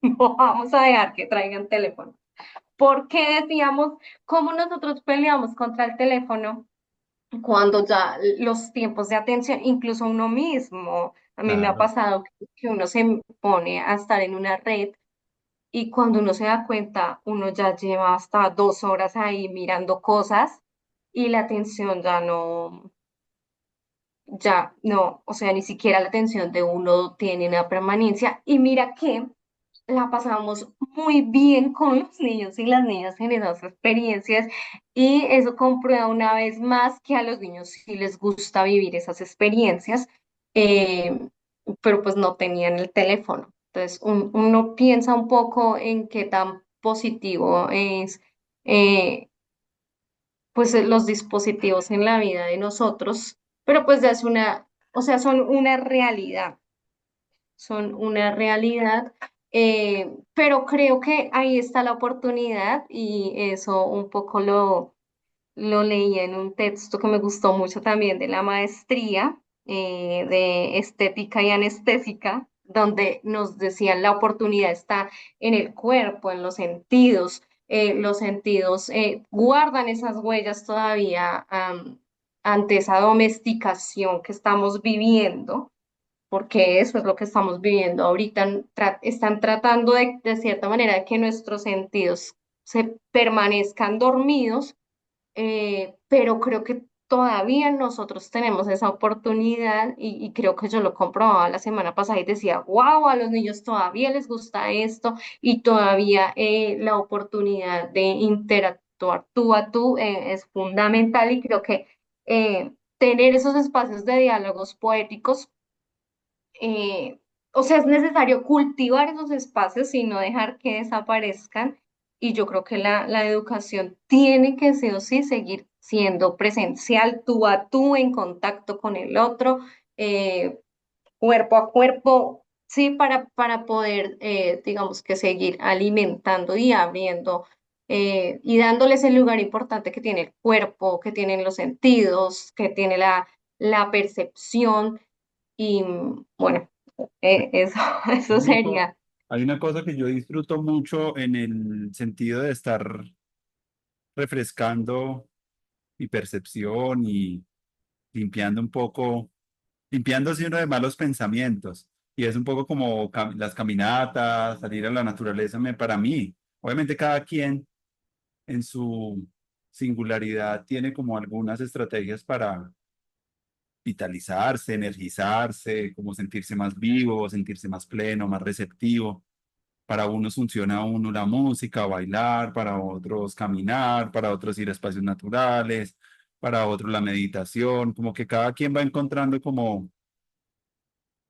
[SPEAKER 2] No vamos a dejar que traigan teléfono. Porque decíamos, ¿cómo nosotros peleamos contra el teléfono cuando ya los tiempos de atención, incluso uno mismo, a mí me ha
[SPEAKER 1] Claro.
[SPEAKER 2] pasado que uno se pone a estar en una red y cuando uno se da cuenta, uno ya lleva hasta 2 horas ahí mirando cosas y la atención ya no, o sea, ni siquiera la atención de uno tiene una permanencia. Y mira que la pasamos muy bien con los niños y las niñas en esas experiencias y eso comprueba una vez más que a los niños sí les gusta vivir esas experiencias, eh, pero pues no tenían el teléfono. Entonces uno piensa un poco en qué tan positivo es pues los dispositivos en la vida de nosotros, pero pues ya es una, o sea, son una realidad, pero creo que ahí está la oportunidad y eso un poco lo leí en un texto que me gustó mucho también de la maestría de estética y anestésica, donde nos decían la oportunidad está en el cuerpo, en los sentidos guardan esas huellas todavía ante esa domesticación que estamos viviendo porque eso es lo que estamos viviendo ahorita. Están tratando de cierta manera de que nuestros sentidos se permanezcan dormidos, pero creo que todavía nosotros tenemos esa oportunidad y creo que yo lo comprobaba la semana pasada y decía, wow, a los niños todavía les gusta esto y todavía la oportunidad de interactuar tú a tú es fundamental y creo que tener esos espacios de diálogos poéticos eh, o sea, es necesario cultivar esos espacios y no dejar que desaparezcan. Y yo creo que la educación tiene que sí o sí seguir siendo presencial, tú a tú, en contacto con el otro, eh, cuerpo a cuerpo, sí, para poder, digamos que seguir alimentando y abriendo y dándoles el lugar importante que tiene el cuerpo, que tienen los sentidos, que tiene la percepción. Y bueno, eso, eso
[SPEAKER 1] Único,
[SPEAKER 2] sería.
[SPEAKER 1] hay una cosa que yo disfruto mucho en el sentido de estar refrescando mi percepción y limpiando un poco, limpiándose uno de malos pensamientos. Y es un poco como las caminatas, salir a la naturaleza, para mí. Obviamente cada quien en su singularidad tiene como algunas estrategias para vitalizarse, energizarse, como sentirse más vivo, sentirse más pleno, más receptivo. Para unos funciona a uno la música, bailar, para otros caminar, para otros ir a espacios naturales, para otros la meditación, como que cada quien va encontrando como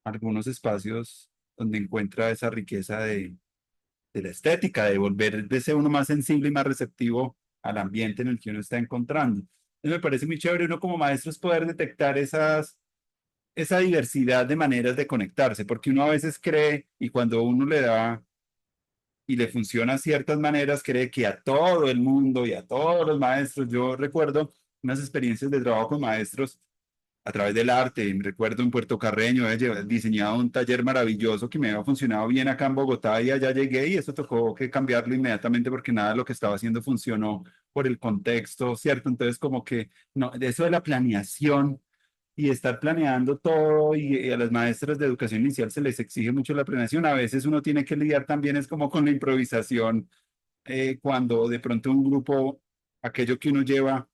[SPEAKER 1] algunos espacios donde encuentra esa riqueza de la estética, de volver de ser uno más sensible y más receptivo al ambiente en el que uno está encontrando. Entonces me parece muy chévere uno como maestro es poder detectar esa diversidad de maneras de conectarse, porque uno a veces cree y cuando uno le da y le funciona de ciertas maneras, cree que a todo el mundo y a todos los maestros, yo recuerdo unas experiencias de trabajo con maestros a través del arte. Me recuerdo en Puerto Carreño, he diseñado un taller maravilloso que me había funcionado bien acá en Bogotá y allá llegué y eso tocó que cambiarlo inmediatamente porque nada de lo que estaba haciendo funcionó por el contexto, ¿cierto? Entonces como que, no, de eso de la planeación y estar planeando todo y a las maestras de educación inicial se les exige mucho la planeación. A veces uno tiene que lidiar también es como con la improvisación cuando de pronto un grupo, aquello que uno lleva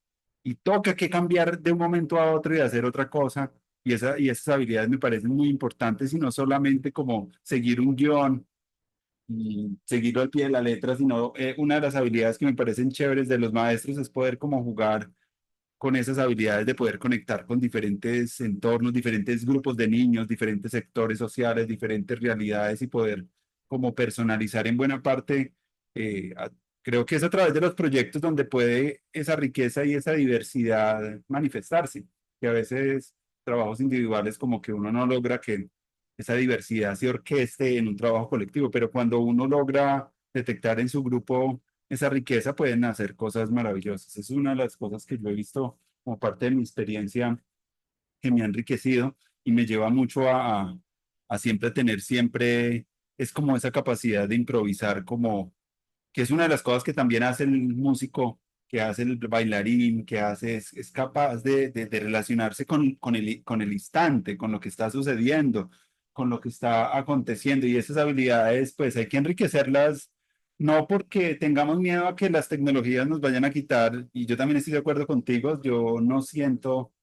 [SPEAKER 1] y toca que cambiar de un momento a otro y hacer otra cosa. Y esas habilidades me parecen muy importantes y no solamente como seguir un guión y seguirlo al pie de la letra, sino una de las habilidades que me parecen chéveres de los maestros es poder como jugar con esas habilidades de poder conectar con diferentes entornos, diferentes grupos de niños, diferentes sectores sociales, diferentes realidades y poder como personalizar en buena parte. Creo que es a través de los proyectos donde puede esa riqueza y esa diversidad manifestarse, que a veces trabajos individuales como que uno no logra que esa diversidad se orqueste en un trabajo colectivo, pero cuando uno logra detectar en su grupo esa riqueza pueden hacer cosas maravillosas. Es una de las cosas que yo he visto como parte de mi experiencia que me ha enriquecido y me lleva mucho a siempre tener siempre, es como esa capacidad de improvisar, como que es una de las cosas que también hace el músico, que hace el bailarín, que hace, es capaz de relacionarse con el instante, con lo que está sucediendo, con lo que está aconteciendo. Y esas habilidades, pues hay que enriquecerlas, no porque tengamos miedo a que las tecnologías nos vayan a quitar, y yo también estoy de acuerdo contigo, yo no siento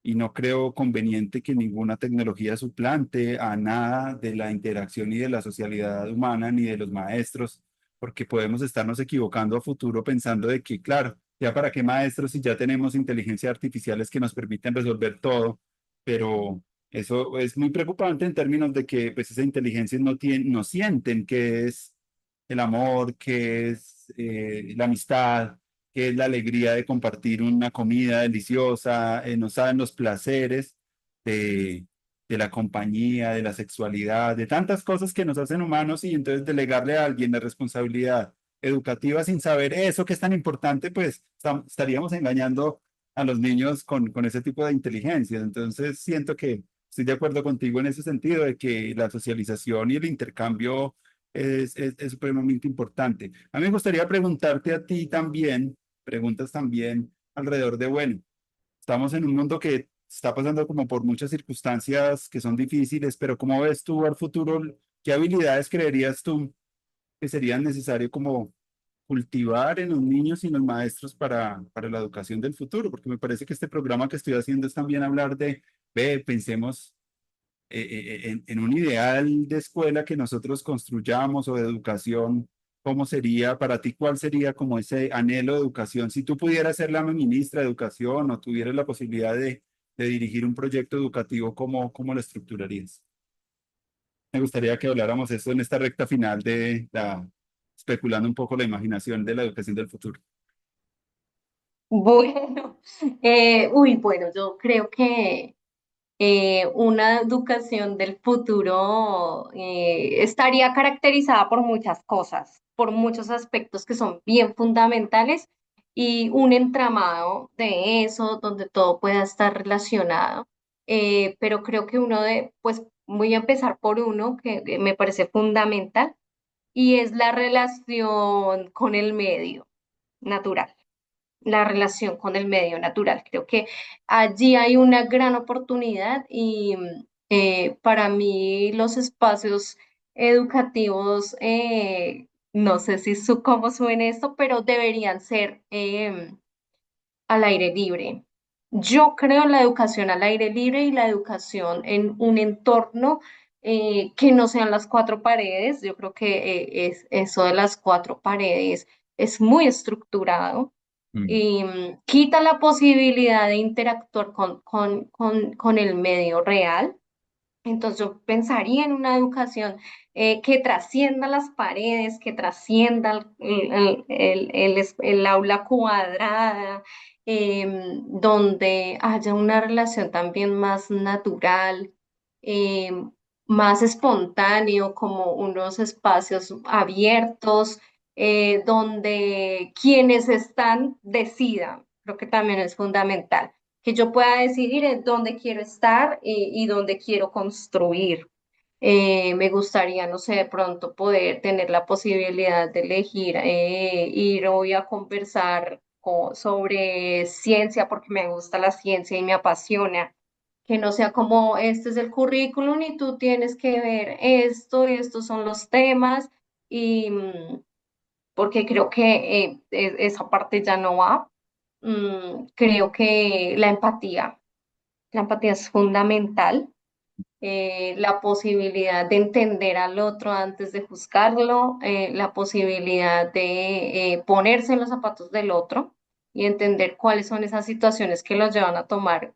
[SPEAKER 1] y no creo conveniente que ninguna tecnología suplante a nada de la interacción y de la socialidad humana ni de los maestros, porque podemos estarnos equivocando a futuro pensando de que, claro, ya para qué maestros si ya tenemos inteligencias artificiales que nos permiten resolver todo, pero eso es muy preocupante en términos de que pues esas inteligencias no sienten qué es el amor, qué es la amistad, que es la alegría de compartir una comida deliciosa, no saben los placeres de, de la compañía, de la sexualidad, de tantas cosas que nos hacen humanos y entonces delegarle a alguien la responsabilidad educativa sin saber eso que es tan importante, pues estaríamos engañando a los niños con ese tipo de inteligencias. Entonces siento que estoy de acuerdo contigo en ese sentido de que la socialización y el intercambio es supremamente importante. A mí me gustaría preguntarte a ti también, preguntas también alrededor de, bueno, estamos en un mundo que está pasando como por muchas circunstancias que son difíciles, pero ¿cómo ves tú al futuro? ¿Qué habilidades creerías tú que serían necesarias como cultivar en los niños y en los maestros para la educación del futuro? Porque me parece que este programa que estoy haciendo es también hablar de, ve, pensemos en un ideal de escuela que nosotros construyamos o de educación, ¿cómo sería para ti? ¿Cuál sería como ese anhelo de educación? Si tú pudieras ser la ministra de Educación o tuvieras la posibilidad de dirigir un proyecto educativo, ¿cómo lo estructurarías? Me gustaría que habláramos esto en esta recta final especulando un poco la imaginación de la educación del futuro.
[SPEAKER 2] Bueno, bueno, yo creo que una educación del futuro estaría caracterizada por muchas cosas, por muchos aspectos que son bien fundamentales y un entramado de eso donde todo pueda estar relacionado. Pero creo que pues voy a empezar por uno que me parece fundamental y es la relación con el medio natural, la relación con el medio natural. Creo que allí hay una gran oportunidad y para mí los espacios educativos, no sé si cómo suene esto, pero deberían ser al aire libre. Yo creo en la educación al aire libre y la educación en un entorno que no sean las cuatro paredes. Yo creo que eso de las cuatro paredes es muy estructurado
[SPEAKER 1] Mm,
[SPEAKER 2] y quita la posibilidad de interactuar con el medio real. Entonces yo pensaría en una educación que trascienda las paredes, que trascienda el aula cuadrada, donde haya una relación también más natural, em, más espontáneo, como unos espacios abiertos, donde quienes están decidan. Creo que también es fundamental que yo pueda decidir en dónde quiero estar y dónde quiero construir. Me gustaría, no sé, de pronto poder tener la posibilidad de elegir ir hoy a conversar sobre ciencia porque me gusta la ciencia y me apasiona. Que no sea como este es el currículum y tú tienes que ver esto y estos son los temas y porque creo que esa parte ya no va. Creo que la empatía es fundamental, la posibilidad de entender al otro antes de juzgarlo, la posibilidad de ponerse en los zapatos del otro y entender cuáles son esas situaciones que los llevan a tomar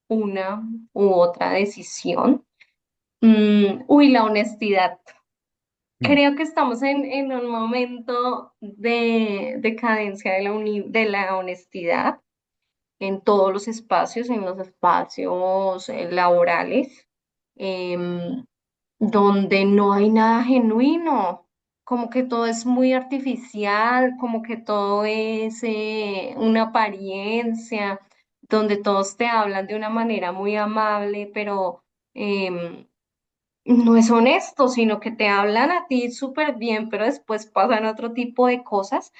[SPEAKER 2] una u otra decisión. La honestidad.
[SPEAKER 1] mm,
[SPEAKER 2] Creo que estamos en un momento de decadencia de la honestidad en todos los espacios, en los espacios laborales, em, donde no hay nada genuino, como que todo es muy artificial, como que todo es una apariencia, donde todos te hablan de una manera muy amable, pero em, no es honesto, sino que te hablan a ti súper bien, pero después pasan otro tipo de cosas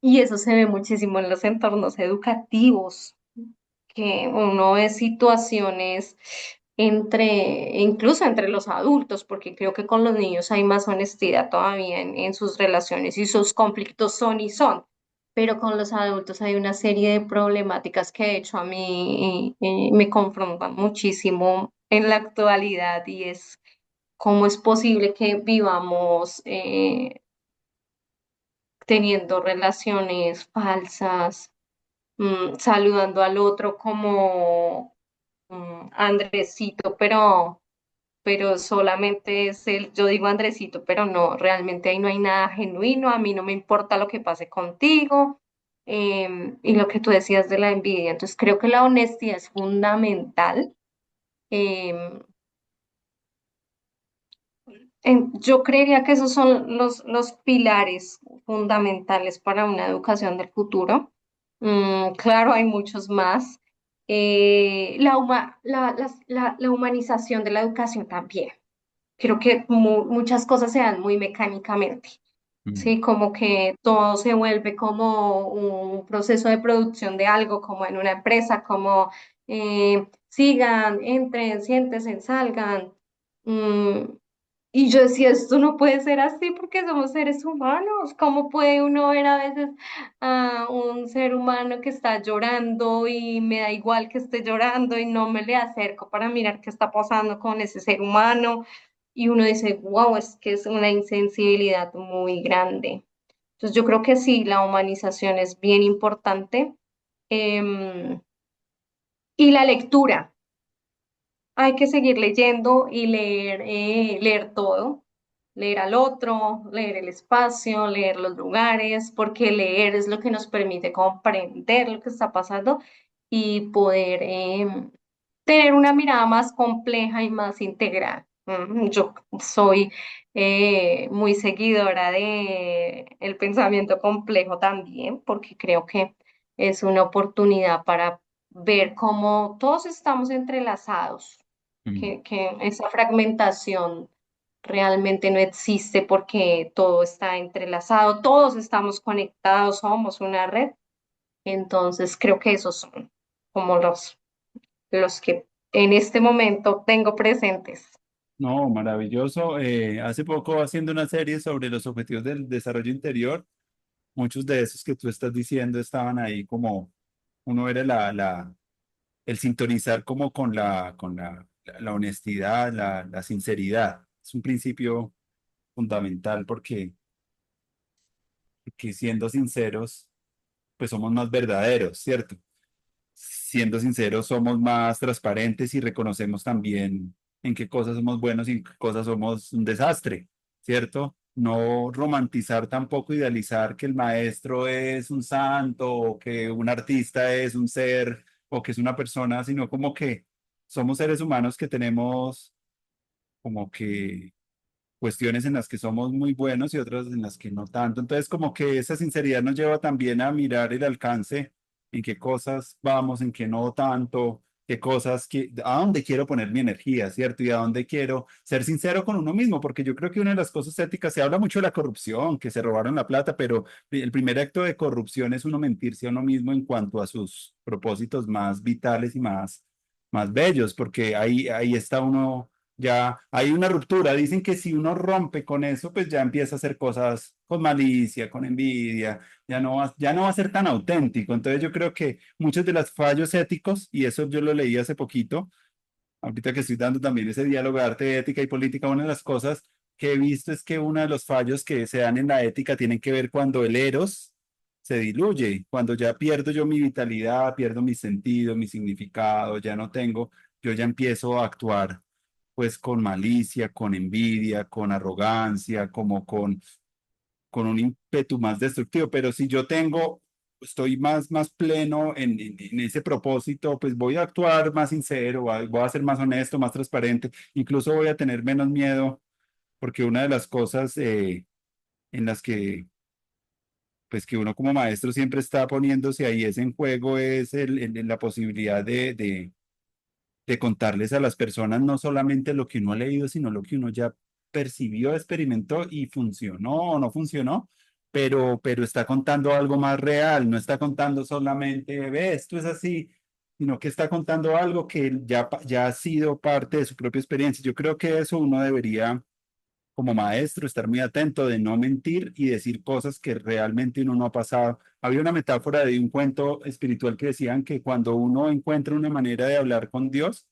[SPEAKER 2] y eso se ve muchísimo en los entornos educativos que uno ve situaciones incluso entre los adultos, porque creo que con los niños hay más honestidad todavía en sus relaciones y sus conflictos son y son, pero con los adultos hay una serie de problemáticas que de hecho a mí me confrontan muchísimo en la actualidad y es cómo es posible que vivamos teniendo relaciones falsas, saludando al otro como Andresito, pero solamente es el, yo digo Andresito, pero no, realmente ahí no hay nada genuino, a mí no me importa lo que pase contigo, y lo que tú decías de la envidia. Entonces creo que la honestidad es fundamental. em, yo creería que esos son los pilares fundamentales para una educación del futuro. Claro, hay muchos más. La humanización de la educación también. Creo que muchas cosas se dan muy mecánicamente.
[SPEAKER 1] mm.
[SPEAKER 2] Sí, como que todo se vuelve como un proceso de producción de algo, como en una empresa, como sigan, entren, siéntense, salgan. Mm, y yo decía, esto no puede ser así porque somos seres humanos. ¿Cómo puede uno ver a veces a un ser humano que está llorando y me da igual que esté llorando y no me le acerco para mirar qué está pasando con ese ser humano? Y uno dice, wow, es que es una insensibilidad muy grande. Entonces yo creo que sí, la humanización es bien importante. Y la lectura. hay que seguir leyendo y leer todo, leer al otro, leer el espacio, leer los lugares, porque leer es lo que nos permite comprender lo que está pasando y poder tener una mirada más compleja y más integral. Yo soy muy seguidora de el pensamiento complejo también, porque creo que es una oportunidad para ver cómo todos estamos entrelazados,
[SPEAKER 1] Mm.
[SPEAKER 2] que esa fragmentación realmente no existe porque todo está entrelazado, todos estamos conectados, somos una red. Entonces creo que esos son como los que en este momento tengo presentes.
[SPEAKER 1] No, maravilloso. Hace poco haciendo una serie sobre los objetivos del desarrollo interior, muchos de esos que tú estás diciendo estaban ahí como uno era el sintonizar como con la honestidad, la sinceridad. Es un principio fundamental porque siendo sinceros, pues somos más verdaderos, ¿cierto? Siendo sinceros, somos más transparentes y reconocemos también en qué cosas somos buenos y en qué cosas somos un desastre, ¿cierto? No romantizar tampoco, idealizar que el maestro es un santo o que un artista es un ser o que es una persona, sino como que somos seres humanos que tenemos como que cuestiones en las que somos muy buenos y otras en las que no tanto. Entonces, como que esa sinceridad nos lleva también a mirar el alcance, en qué cosas vamos, en qué no tanto, qué cosas, a dónde quiero poner mi energía, ¿cierto? Y a dónde quiero ser sincero con uno mismo, porque yo creo que una de las cosas éticas, se habla mucho de la corrupción, que se robaron la plata, pero el primer acto de corrupción es uno mentirse a uno mismo en cuanto a sus propósitos más vitales y más bellos, porque ahí está uno ya hay una ruptura. Dicen que si uno rompe con eso, pues ya empieza a hacer cosas con malicia, con envidia, ya no va a ser tan auténtico. Entonces yo creo que muchos de los fallos éticos, y eso yo lo leí hace poquito, ahorita que estoy dando también ese diálogo de arte, ética y política, una de las cosas que he visto es que uno de los fallos que se dan en la ética tienen que ver cuando el eros se diluye, cuando ya pierdo yo mi vitalidad, pierdo mi sentido, mi significado, ya no tengo, yo ya empiezo a actuar pues con malicia, con envidia, con arrogancia, como con un ímpetu más destructivo. Pero si yo estoy más pleno en ese propósito, pues voy a actuar más sincero, voy a ser más honesto, más transparente, incluso voy a tener menos miedo, porque una de las cosas en las que pues que uno como maestro siempre está poniéndose ahí es en juego, es la posibilidad de contarles a las personas no solamente lo que uno ha leído, sino lo que uno ya percibió, experimentó y funcionó o no funcionó, pero está contando algo más real, no está contando solamente, ve, esto es así, sino que está contando algo que ya ha sido parte de su propia experiencia. Yo creo que eso uno debería, como maestro, estar muy atento de no mentir y decir cosas que realmente uno no ha pasado. Había una metáfora de un cuento espiritual que decían que cuando uno encuentra una manera de hablar con Dios,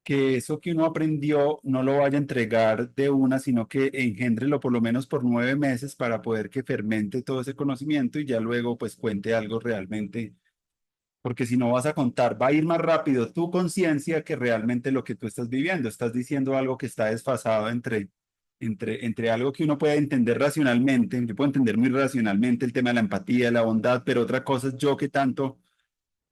[SPEAKER 1] que eso que uno aprendió no lo vaya a entregar de una, sino que engéndrelo por lo menos por 9 meses para poder que fermente todo ese conocimiento y ya luego pues cuente algo realmente, porque si no vas a contar, va a ir más rápido tu conciencia que realmente lo que tú estás viviendo. Estás diciendo algo que está desfasado entre algo que uno puede entender racionalmente. Yo puedo entender muy racionalmente el tema de la empatía, la bondad, pero otra cosa es yo que tanto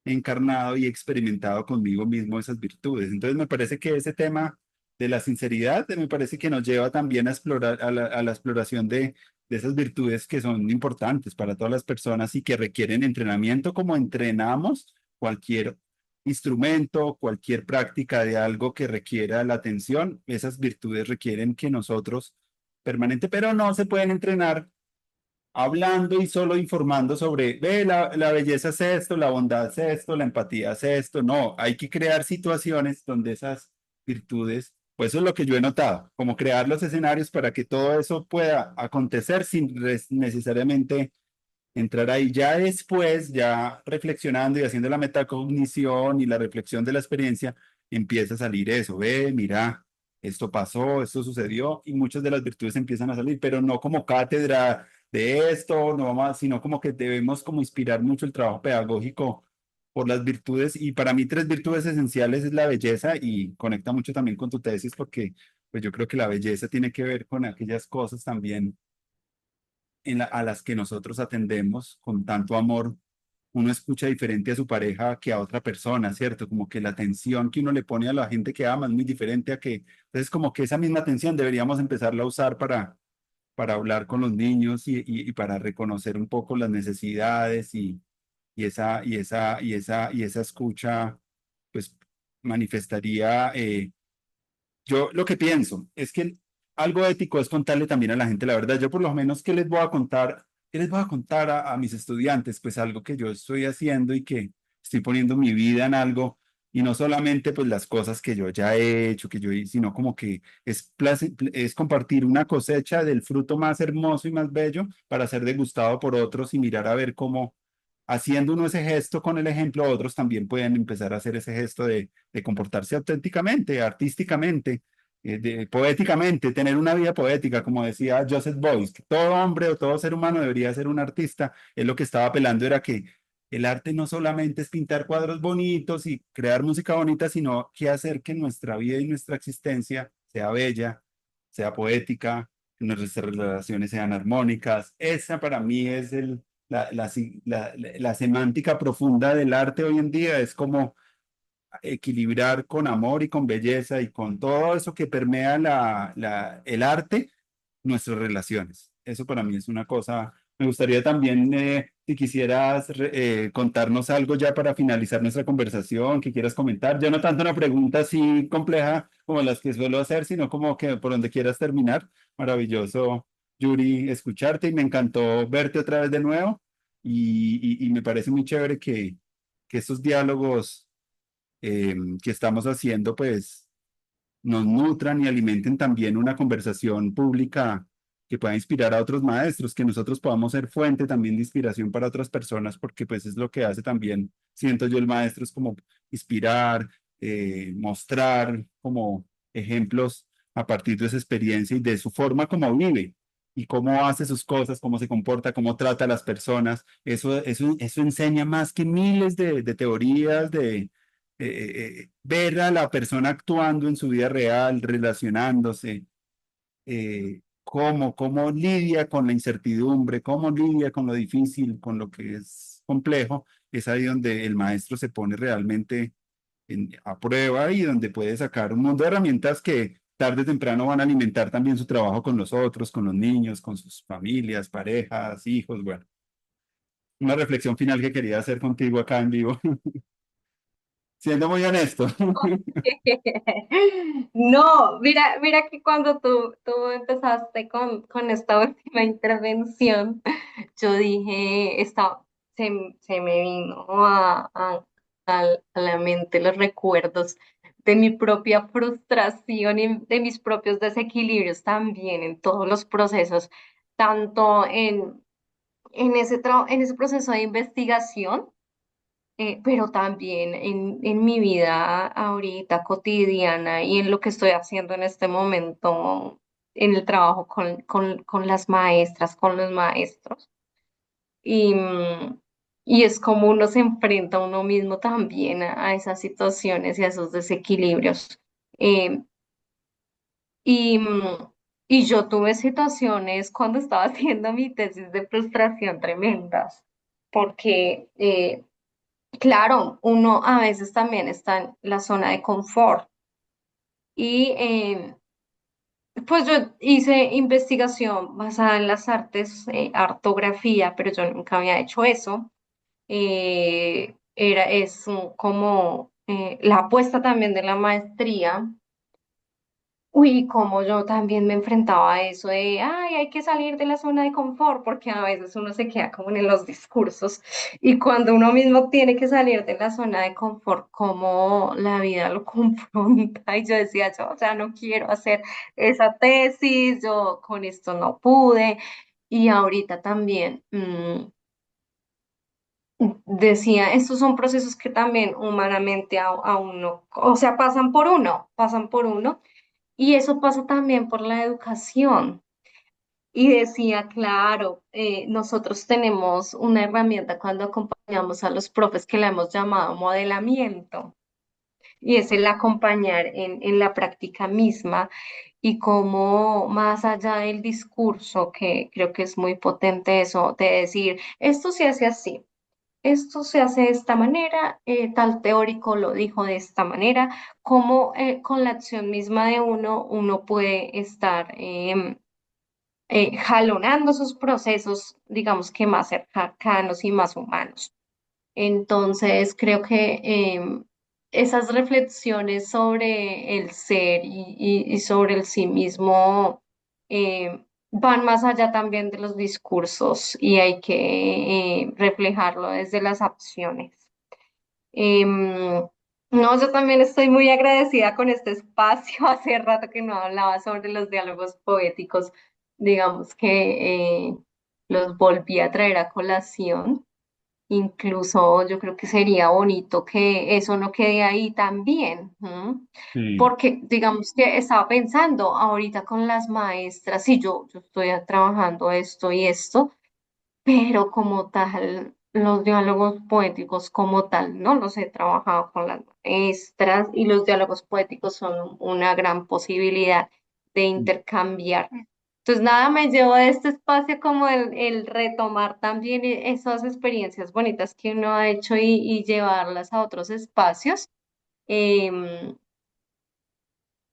[SPEAKER 1] encarnado y experimentado conmigo mismo esas virtudes. Entonces me parece que ese tema de la sinceridad me parece que nos lleva también a explorar a la exploración de esas virtudes que son importantes para todas las personas y que requieren entrenamiento como entrenamos cualquier instrumento, cualquier práctica de algo que requiera la atención. Esas virtudes requieren que nosotros permanente, pero no se pueden entrenar hablando y solo informando sobre, ve, la belleza es esto, la bondad es esto, la empatía es esto. No, hay que crear situaciones donde esas virtudes, pues eso es lo que yo he notado, como crear los escenarios para que todo eso pueda acontecer sin necesariamente entrar ahí. Ya después, ya reflexionando y haciendo la metacognición y la reflexión de la experiencia, empieza a salir eso, ve, mira. Esto pasó, esto sucedió y muchas de las virtudes empiezan a salir, pero no como cátedra de esto, no más, sino como que debemos como inspirar mucho el trabajo pedagógico por las virtudes, y para mí tres virtudes esenciales es la belleza y conecta mucho también con tu tesis porque pues yo creo que la belleza tiene que ver con aquellas cosas también a las que nosotros atendemos con tanto amor. Uno escucha diferente a su pareja que a otra persona, ¿cierto? Como que la atención que uno le pone a la gente que ama es muy diferente a que, entonces como que esa misma atención deberíamos empezarla a usar para hablar con los niños y para reconocer un poco las necesidades y esa escucha, pues manifestaría, yo lo que pienso es que algo ético es contarle también a la gente la verdad. Yo por lo menos, ¿qué les voy a contar? ¿Qué les voy a contar a mis estudiantes? Pues algo que yo estoy haciendo y que estoy poniendo mi vida en algo y no solamente pues las cosas que yo ya he hecho, que yo hice, sino como que es compartir una cosecha del fruto más hermoso y más bello para ser degustado por otros y mirar a ver cómo haciendo uno ese gesto con el ejemplo, otros también pueden empezar a hacer ese gesto de comportarse auténticamente, artísticamente, poéticamente, tener una vida poética, como decía Joseph Beuys, que todo hombre o todo ser humano debería ser un artista. Él lo que estaba apelando era que el arte no solamente es pintar cuadros bonitos y crear música bonita, sino que hacer que nuestra vida y nuestra existencia sea bella, sea poética, que nuestras relaciones sean armónicas. Esa para mí es la semántica profunda del arte hoy en día, es como equilibrar con amor y con belleza y con todo eso que permea el arte, nuestras relaciones. Eso para mí es una cosa. Me gustaría también, si quisieras contarnos algo ya para finalizar nuestra conversación, que quieras comentar. Ya no tanto una pregunta así compleja como las que suelo hacer, sino como que por donde quieras terminar. Maravilloso, Yuri, escucharte y me encantó verte otra vez de nuevo. Y me parece muy chévere que estos diálogos que estamos haciendo, pues nos nutran y alimenten también una conversación pública que pueda inspirar a otros maestros, que nosotros podamos ser fuente también de inspiración para otras personas, porque pues es lo que hace también, siento yo, el maestro, es como inspirar, mostrar como ejemplos a partir de esa experiencia y de su forma como vive y cómo hace sus cosas, cómo se comporta, cómo trata a las personas. Eso enseña más que miles de teorías, ver a la persona actuando en su vida real, relacionándose, cómo lidia con la incertidumbre, cómo lidia con lo difícil, con lo que es complejo, es ahí donde el maestro se pone realmente a prueba y donde puede sacar un mundo de herramientas que tarde o temprano van a alimentar también su trabajo con los otros, con los niños, con sus familias, parejas, hijos. Bueno, una reflexión final que quería hacer contigo acá en vivo, siendo muy honesto.
[SPEAKER 2] No, mira que cuando tú empezaste con esta última intervención, yo dije, se me vino a la mente los recuerdos de mi propia frustración y de mis propios desequilibrios también en todos los procesos, tanto en ese proceso de investigación, pero también en mi vida ahorita cotidiana y en lo que estoy haciendo en este momento en el trabajo con las maestras, con los maestros. Y, y es como uno se enfrenta a uno mismo también a esas situaciones y a esos desequilibrios. Eh, y, y yo tuve situaciones cuando estaba haciendo mi tesis de frustración tremendas, porque claro, uno a veces también está en la zona de confort y pues yo hice investigación basada en las artes, ortografía, pero yo nunca había hecho eso. Como la apuesta también de la maestría. Uy, como yo también me enfrentaba a eso de, ay, hay que salir de la zona de confort, porque a veces uno se queda como en los discursos y cuando uno mismo tiene que salir de la zona de confort, como la vida lo confronta y yo decía, yo, o sea, no quiero hacer esa tesis, yo con esto no pude y ahorita también decía, estos son procesos que también humanamente a uno, o sea, pasan por uno. Y eso pasa también por la educación. y decía, claro, nosotros tenemos una herramienta cuando acompañamos a los profes que la hemos llamado modelamiento, y es el acompañar en la práctica misma y cómo más allá del discurso, que creo que es muy potente eso, de decir, esto se hace así. Esto se hace de esta manera, tal teórico lo dijo de esta manera, como con la acción misma de uno, uno puede estar jalonando sus procesos, digamos que más cercanos y más humanos. Entonces, creo que esas reflexiones sobre el ser y sobre el sí mismo van más allá también de los discursos y hay que reflejarlo desde las acciones. No, yo también estoy muy agradecida con este espacio. Hace rato que no hablaba sobre los diálogos poéticos, digamos que los volví a traer a colación. Incluso yo creo que sería bonito que eso no quede ahí también, ¿m?
[SPEAKER 1] Sí,
[SPEAKER 2] Porque digamos que estaba pensando ahorita con las maestras, sí, yo estoy trabajando esto y esto, pero como tal, los diálogos poéticos como tal, no los he trabajado con las maestras y los diálogos poéticos son una gran posibilidad de intercambiar. Entonces, nada, me llevo de este espacio como el retomar también esas experiencias bonitas que uno ha hecho y llevarlas a otros espacios. Em,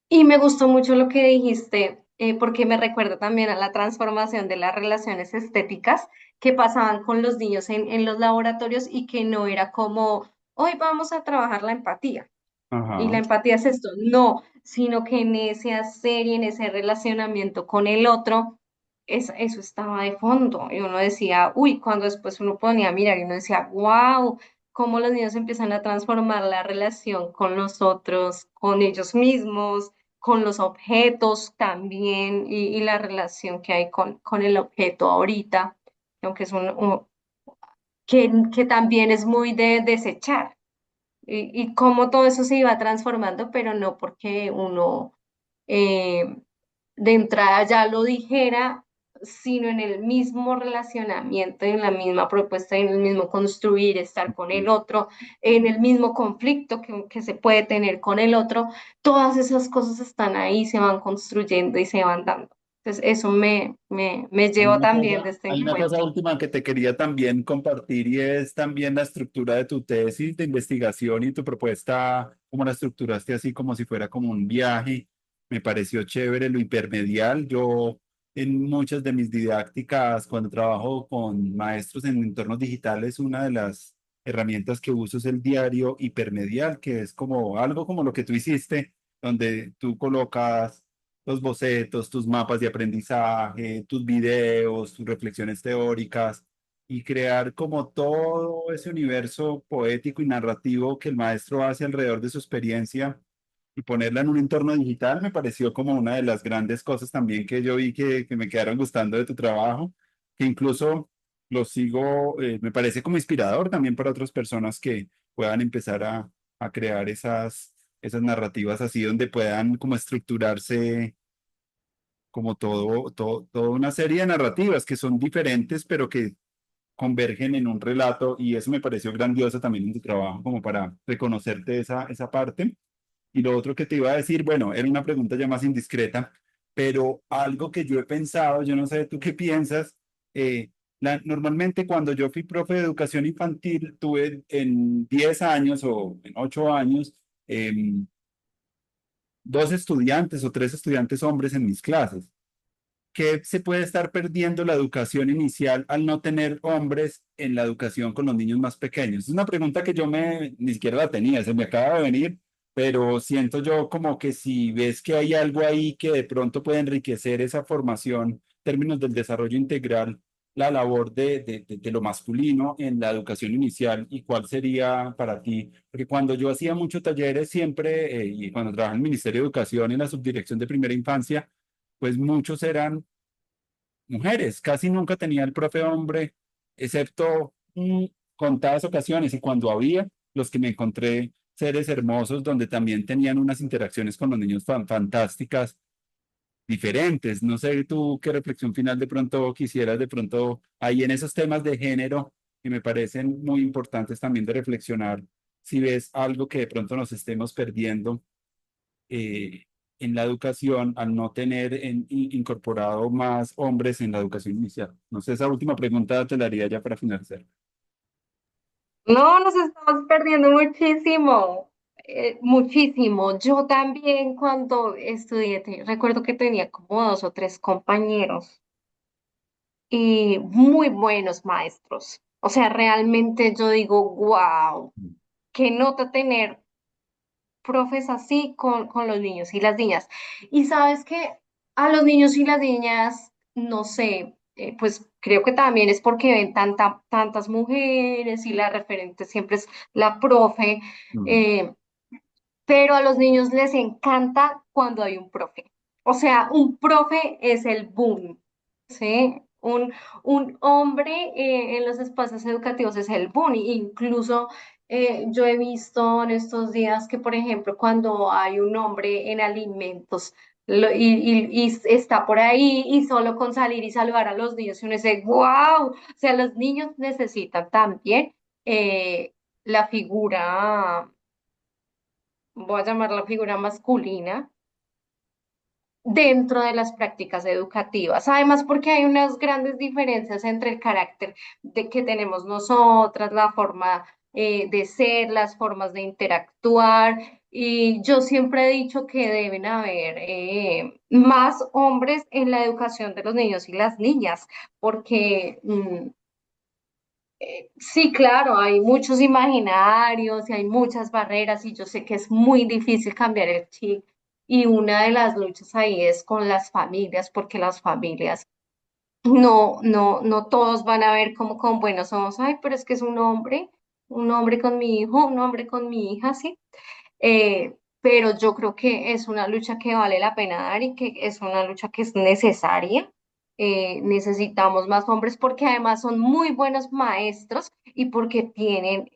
[SPEAKER 2] y me gustó mucho lo que dijiste, porque me recuerda también a la transformación de las relaciones estéticas que pasaban con los niños en los laboratorios y que no era como, hoy vamos a trabajar la empatía. Y la
[SPEAKER 1] ajá.
[SPEAKER 2] empatía es esto, no, sino que en ese hacer y en ese relacionamiento con el otro, eso estaba de fondo. Y uno decía, uy, cuando después uno ponía a mirar y uno decía, wow, cómo los niños empiezan a transformar la relación con los otros, con ellos mismos, con los objetos también, y la relación que hay con el objeto ahorita, aunque es que también es muy de desechar y cómo todo eso se iba transformando, pero no porque uno eh, de entrada ya lo dijera, sino en el mismo relacionamiento, en la misma propuesta, en el mismo construir, estar con el otro, en el mismo conflicto que se puede tener con el otro, todas esas cosas están ahí, se van construyendo y se van dando. Entonces, eso me llevo también de este
[SPEAKER 1] Hay una cosa
[SPEAKER 2] encuentro.
[SPEAKER 1] última que te quería también compartir y es también la estructura de tu tesis de investigación y tu propuesta, cómo la estructuraste así como si fuera como un viaje. Me pareció chévere lo hipermedial. Yo en muchas de mis didácticas, cuando trabajo con maestros en entornos digitales, una de las herramientas que uso es el diario hipermedial, que es como algo como lo que tú hiciste, donde tú colocas los bocetos, tus mapas de aprendizaje, tus videos, tus reflexiones teóricas y crear como todo ese universo poético y narrativo que el maestro hace alrededor de su experiencia y ponerla en un entorno digital me pareció como una de las grandes cosas también que yo vi que me quedaron gustando de tu trabajo, que incluso lo sigo, me parece como inspirador también para otras personas que puedan empezar a crear esas narrativas así donde puedan como estructurarse como toda una serie de narrativas que son diferentes, pero que convergen en un relato, y eso me pareció grandioso también en tu trabajo, como para reconocerte esa parte. Y lo otro que te iba a decir, bueno, era una pregunta ya más indiscreta, pero algo que yo he pensado, yo no sé tú qué piensas, normalmente cuando yo fui profe de educación infantil, tuve en 10 años o en 8 años, dos estudiantes o tres estudiantes hombres en mis clases. ¿Qué se puede estar perdiendo la educación inicial al no tener hombres en la educación con los niños más pequeños? Es una pregunta que ni siquiera la tenía, se me acaba de venir, pero siento yo como que si ves que hay algo ahí que de pronto puede enriquecer esa formación en términos del desarrollo integral, la labor de lo masculino en la educación inicial y cuál sería para ti. Porque cuando yo hacía muchos talleres siempre, y cuando trabajaba en el Ministerio de Educación en la subdirección de primera infancia, pues muchos eran mujeres. Casi nunca tenía el profe hombre, excepto contadas ocasiones. Y cuando había, los que me encontré seres hermosos donde también tenían unas interacciones con los niños fantásticas. diferentes. No sé tú qué reflexión final de pronto quisieras de pronto ahí en esos temas de género que me parecen muy importantes también de reflexionar, si ves algo que de pronto nos estemos perdiendo eh, en la educación al no tener incorporado más hombres en la educación inicial. No sé, esa última pregunta te la haría ya para finalizar.
[SPEAKER 2] No, nos estamos perdiendo muchísimo, muchísimo. Yo también cuando estudié, recuerdo que tenía como dos o tres compañeros y muy buenos maestros. O sea, realmente yo digo, wow, qué nota tener profes así con los niños y las niñas. Y sabes que a los niños y las niñas, no sé, pues creo que también es porque ven tantas mujeres y la referente siempre es la profe,
[SPEAKER 1] Mm,
[SPEAKER 2] eh, pero a los niños les encanta cuando hay un profe. O sea, un profe es el boom, ¿sí? Un hombre en los espacios educativos es el boom. Incluso yo he visto en estos días que, por ejemplo, cuando hay un hombre en alimentos y está por ahí y solo con salir y saludar a los niños, y uno dice, wow, o sea, los niños necesitan también la figura, voy a llamar la figura masculina, dentro de las prácticas educativas. Además, porque hay unas grandes diferencias entre el carácter de que tenemos nosotras, la forma de ser, las formas de interactuar. Y yo siempre he dicho que deben haber más hombres en la educación de los niños y las niñas, porque sí, claro, hay muchos imaginarios y hay muchas barreras y yo sé que es muy difícil cambiar el chip y una de las luchas ahí es con las familias, porque las familias no todos van a ver como con buenos ojos, ay, pero es que es un hombre con mi hijo, un hombre con mi hija, sí. Pero yo creo que es una lucha que vale la pena dar y que es una lucha que es necesaria. Necesitamos más hombres porque además son muy buenos maestros y porque tienen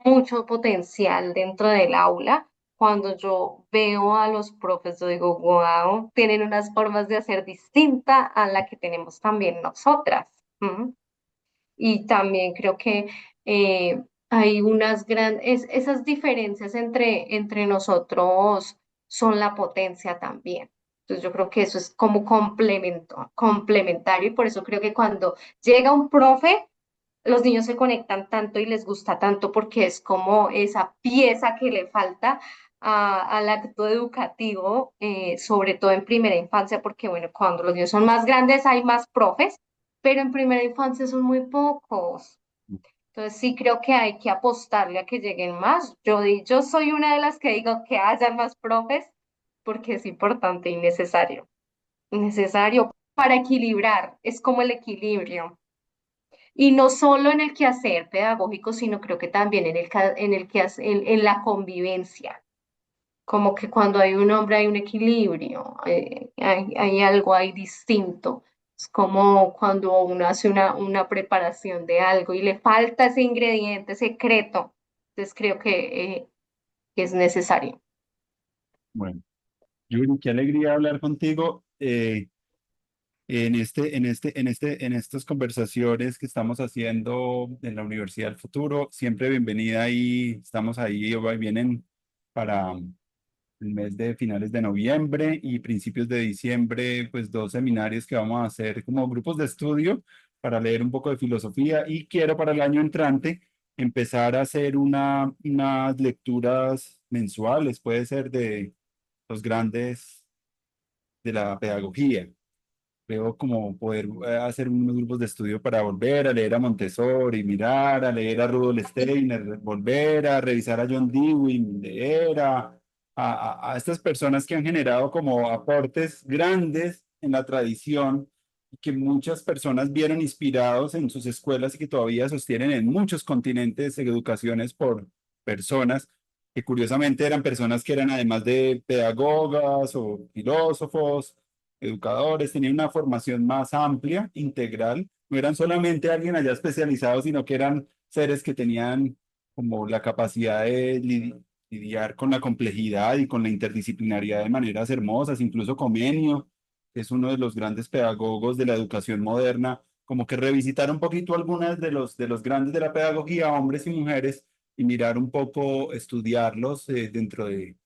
[SPEAKER 2] mucho potencial dentro del aula. Cuando yo veo a los profes, yo digo, wow, tienen unas formas de hacer distinta a la que tenemos también nosotras. ¿M? Y también creo que hay unas grandes, esas diferencias entre nosotros son la potencia también. Entonces yo creo que eso es como complementario y por eso creo que cuando llega un profe, los niños se conectan tanto y les gusta tanto porque es como esa pieza que le falta al acto educativo, sobre todo en primera infancia, porque bueno, cuando los niños son más grandes hay más profes, pero en primera infancia son muy pocos. Entonces sí creo que hay que apostarle a que lleguen más. Yo soy una de las que digo que haya más profes porque es importante y necesario. Necesario para equilibrar, es como el equilibrio. Y no solo en el quehacer pedagógico, sino creo que también en la convivencia. Como que cuando hay un hombre hay un equilibrio, hay algo ahí distinto. Es como cuando uno hace una preparación de algo y le falta ese ingrediente secreto. Entonces creo que es necesario.
[SPEAKER 1] bueno, Yuri, qué alegría hablar contigo. En estas conversaciones que estamos haciendo en la Universidad del Futuro, siempre bienvenida y estamos ahí, vienen para el mes de finales de noviembre y principios de diciembre, pues dos seminarios que vamos a hacer como grupos de estudio para leer un poco de filosofía y quiero para el año entrante empezar a hacer unas lecturas mensuales, puede ser de los grandes de la pedagogía. Creo como poder hacer unos grupos de estudio para volver a leer a Montessori, mirar, a leer a Rudolf Steiner, volver a revisar a John Dewey, leer a estas personas que han generado como aportes grandes en la tradición y que muchas personas vieron inspirados en sus escuelas y que todavía sostienen en muchos continentes educaciones por personas que curiosamente eran personas que eran además de pedagogas o filósofos educadores, tenían una formación más amplia, integral, no eran solamente alguien allá especializado, sino que eran seres que tenían como la capacidad de lidiar con la complejidad y con la interdisciplinariedad de maneras hermosas, incluso Comenio. que es uno de los grandes pedagogos de la educación moderna, como que revisitar un poquito algunas de los grandes de la pedagogía, hombres y mujeres, y mirar un poco, estudiarlos dentro de,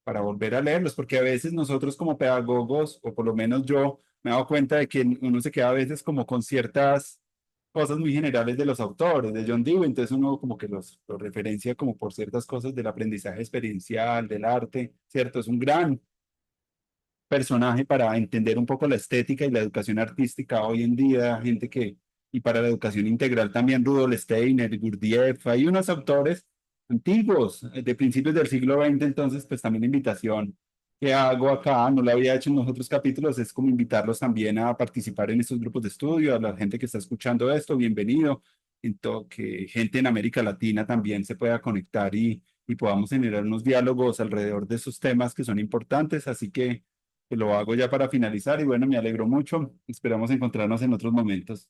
[SPEAKER 1] para volver a leerlos, porque a veces nosotros como pedagogos, o por lo menos yo, me he dado cuenta de que uno se queda a veces como con ciertas cosas muy generales de los autores, de John Dewey, entonces uno como que los referencia como por ciertas cosas del aprendizaje experiencial, del arte, ¿cierto? Es un gran personaje para entender un poco la estética y la educación artística hoy en día, gente que, y para la educación integral también Rudolf Steiner, Gurdjieff, hay unos autores antiguos, de principios del siglo XX, entonces pues también la invitación que hago acá, no lo había hecho en los otros capítulos, es como invitarlos también a participar en estos grupos de estudio, a la gente que está escuchando esto, bienvenido, que gente en América Latina también se pueda conectar y podamos generar unos diálogos alrededor de esos temas que son importantes, así que lo hago ya para finalizar y bueno, me alegro mucho. Esperamos encontrarnos en otros momentos.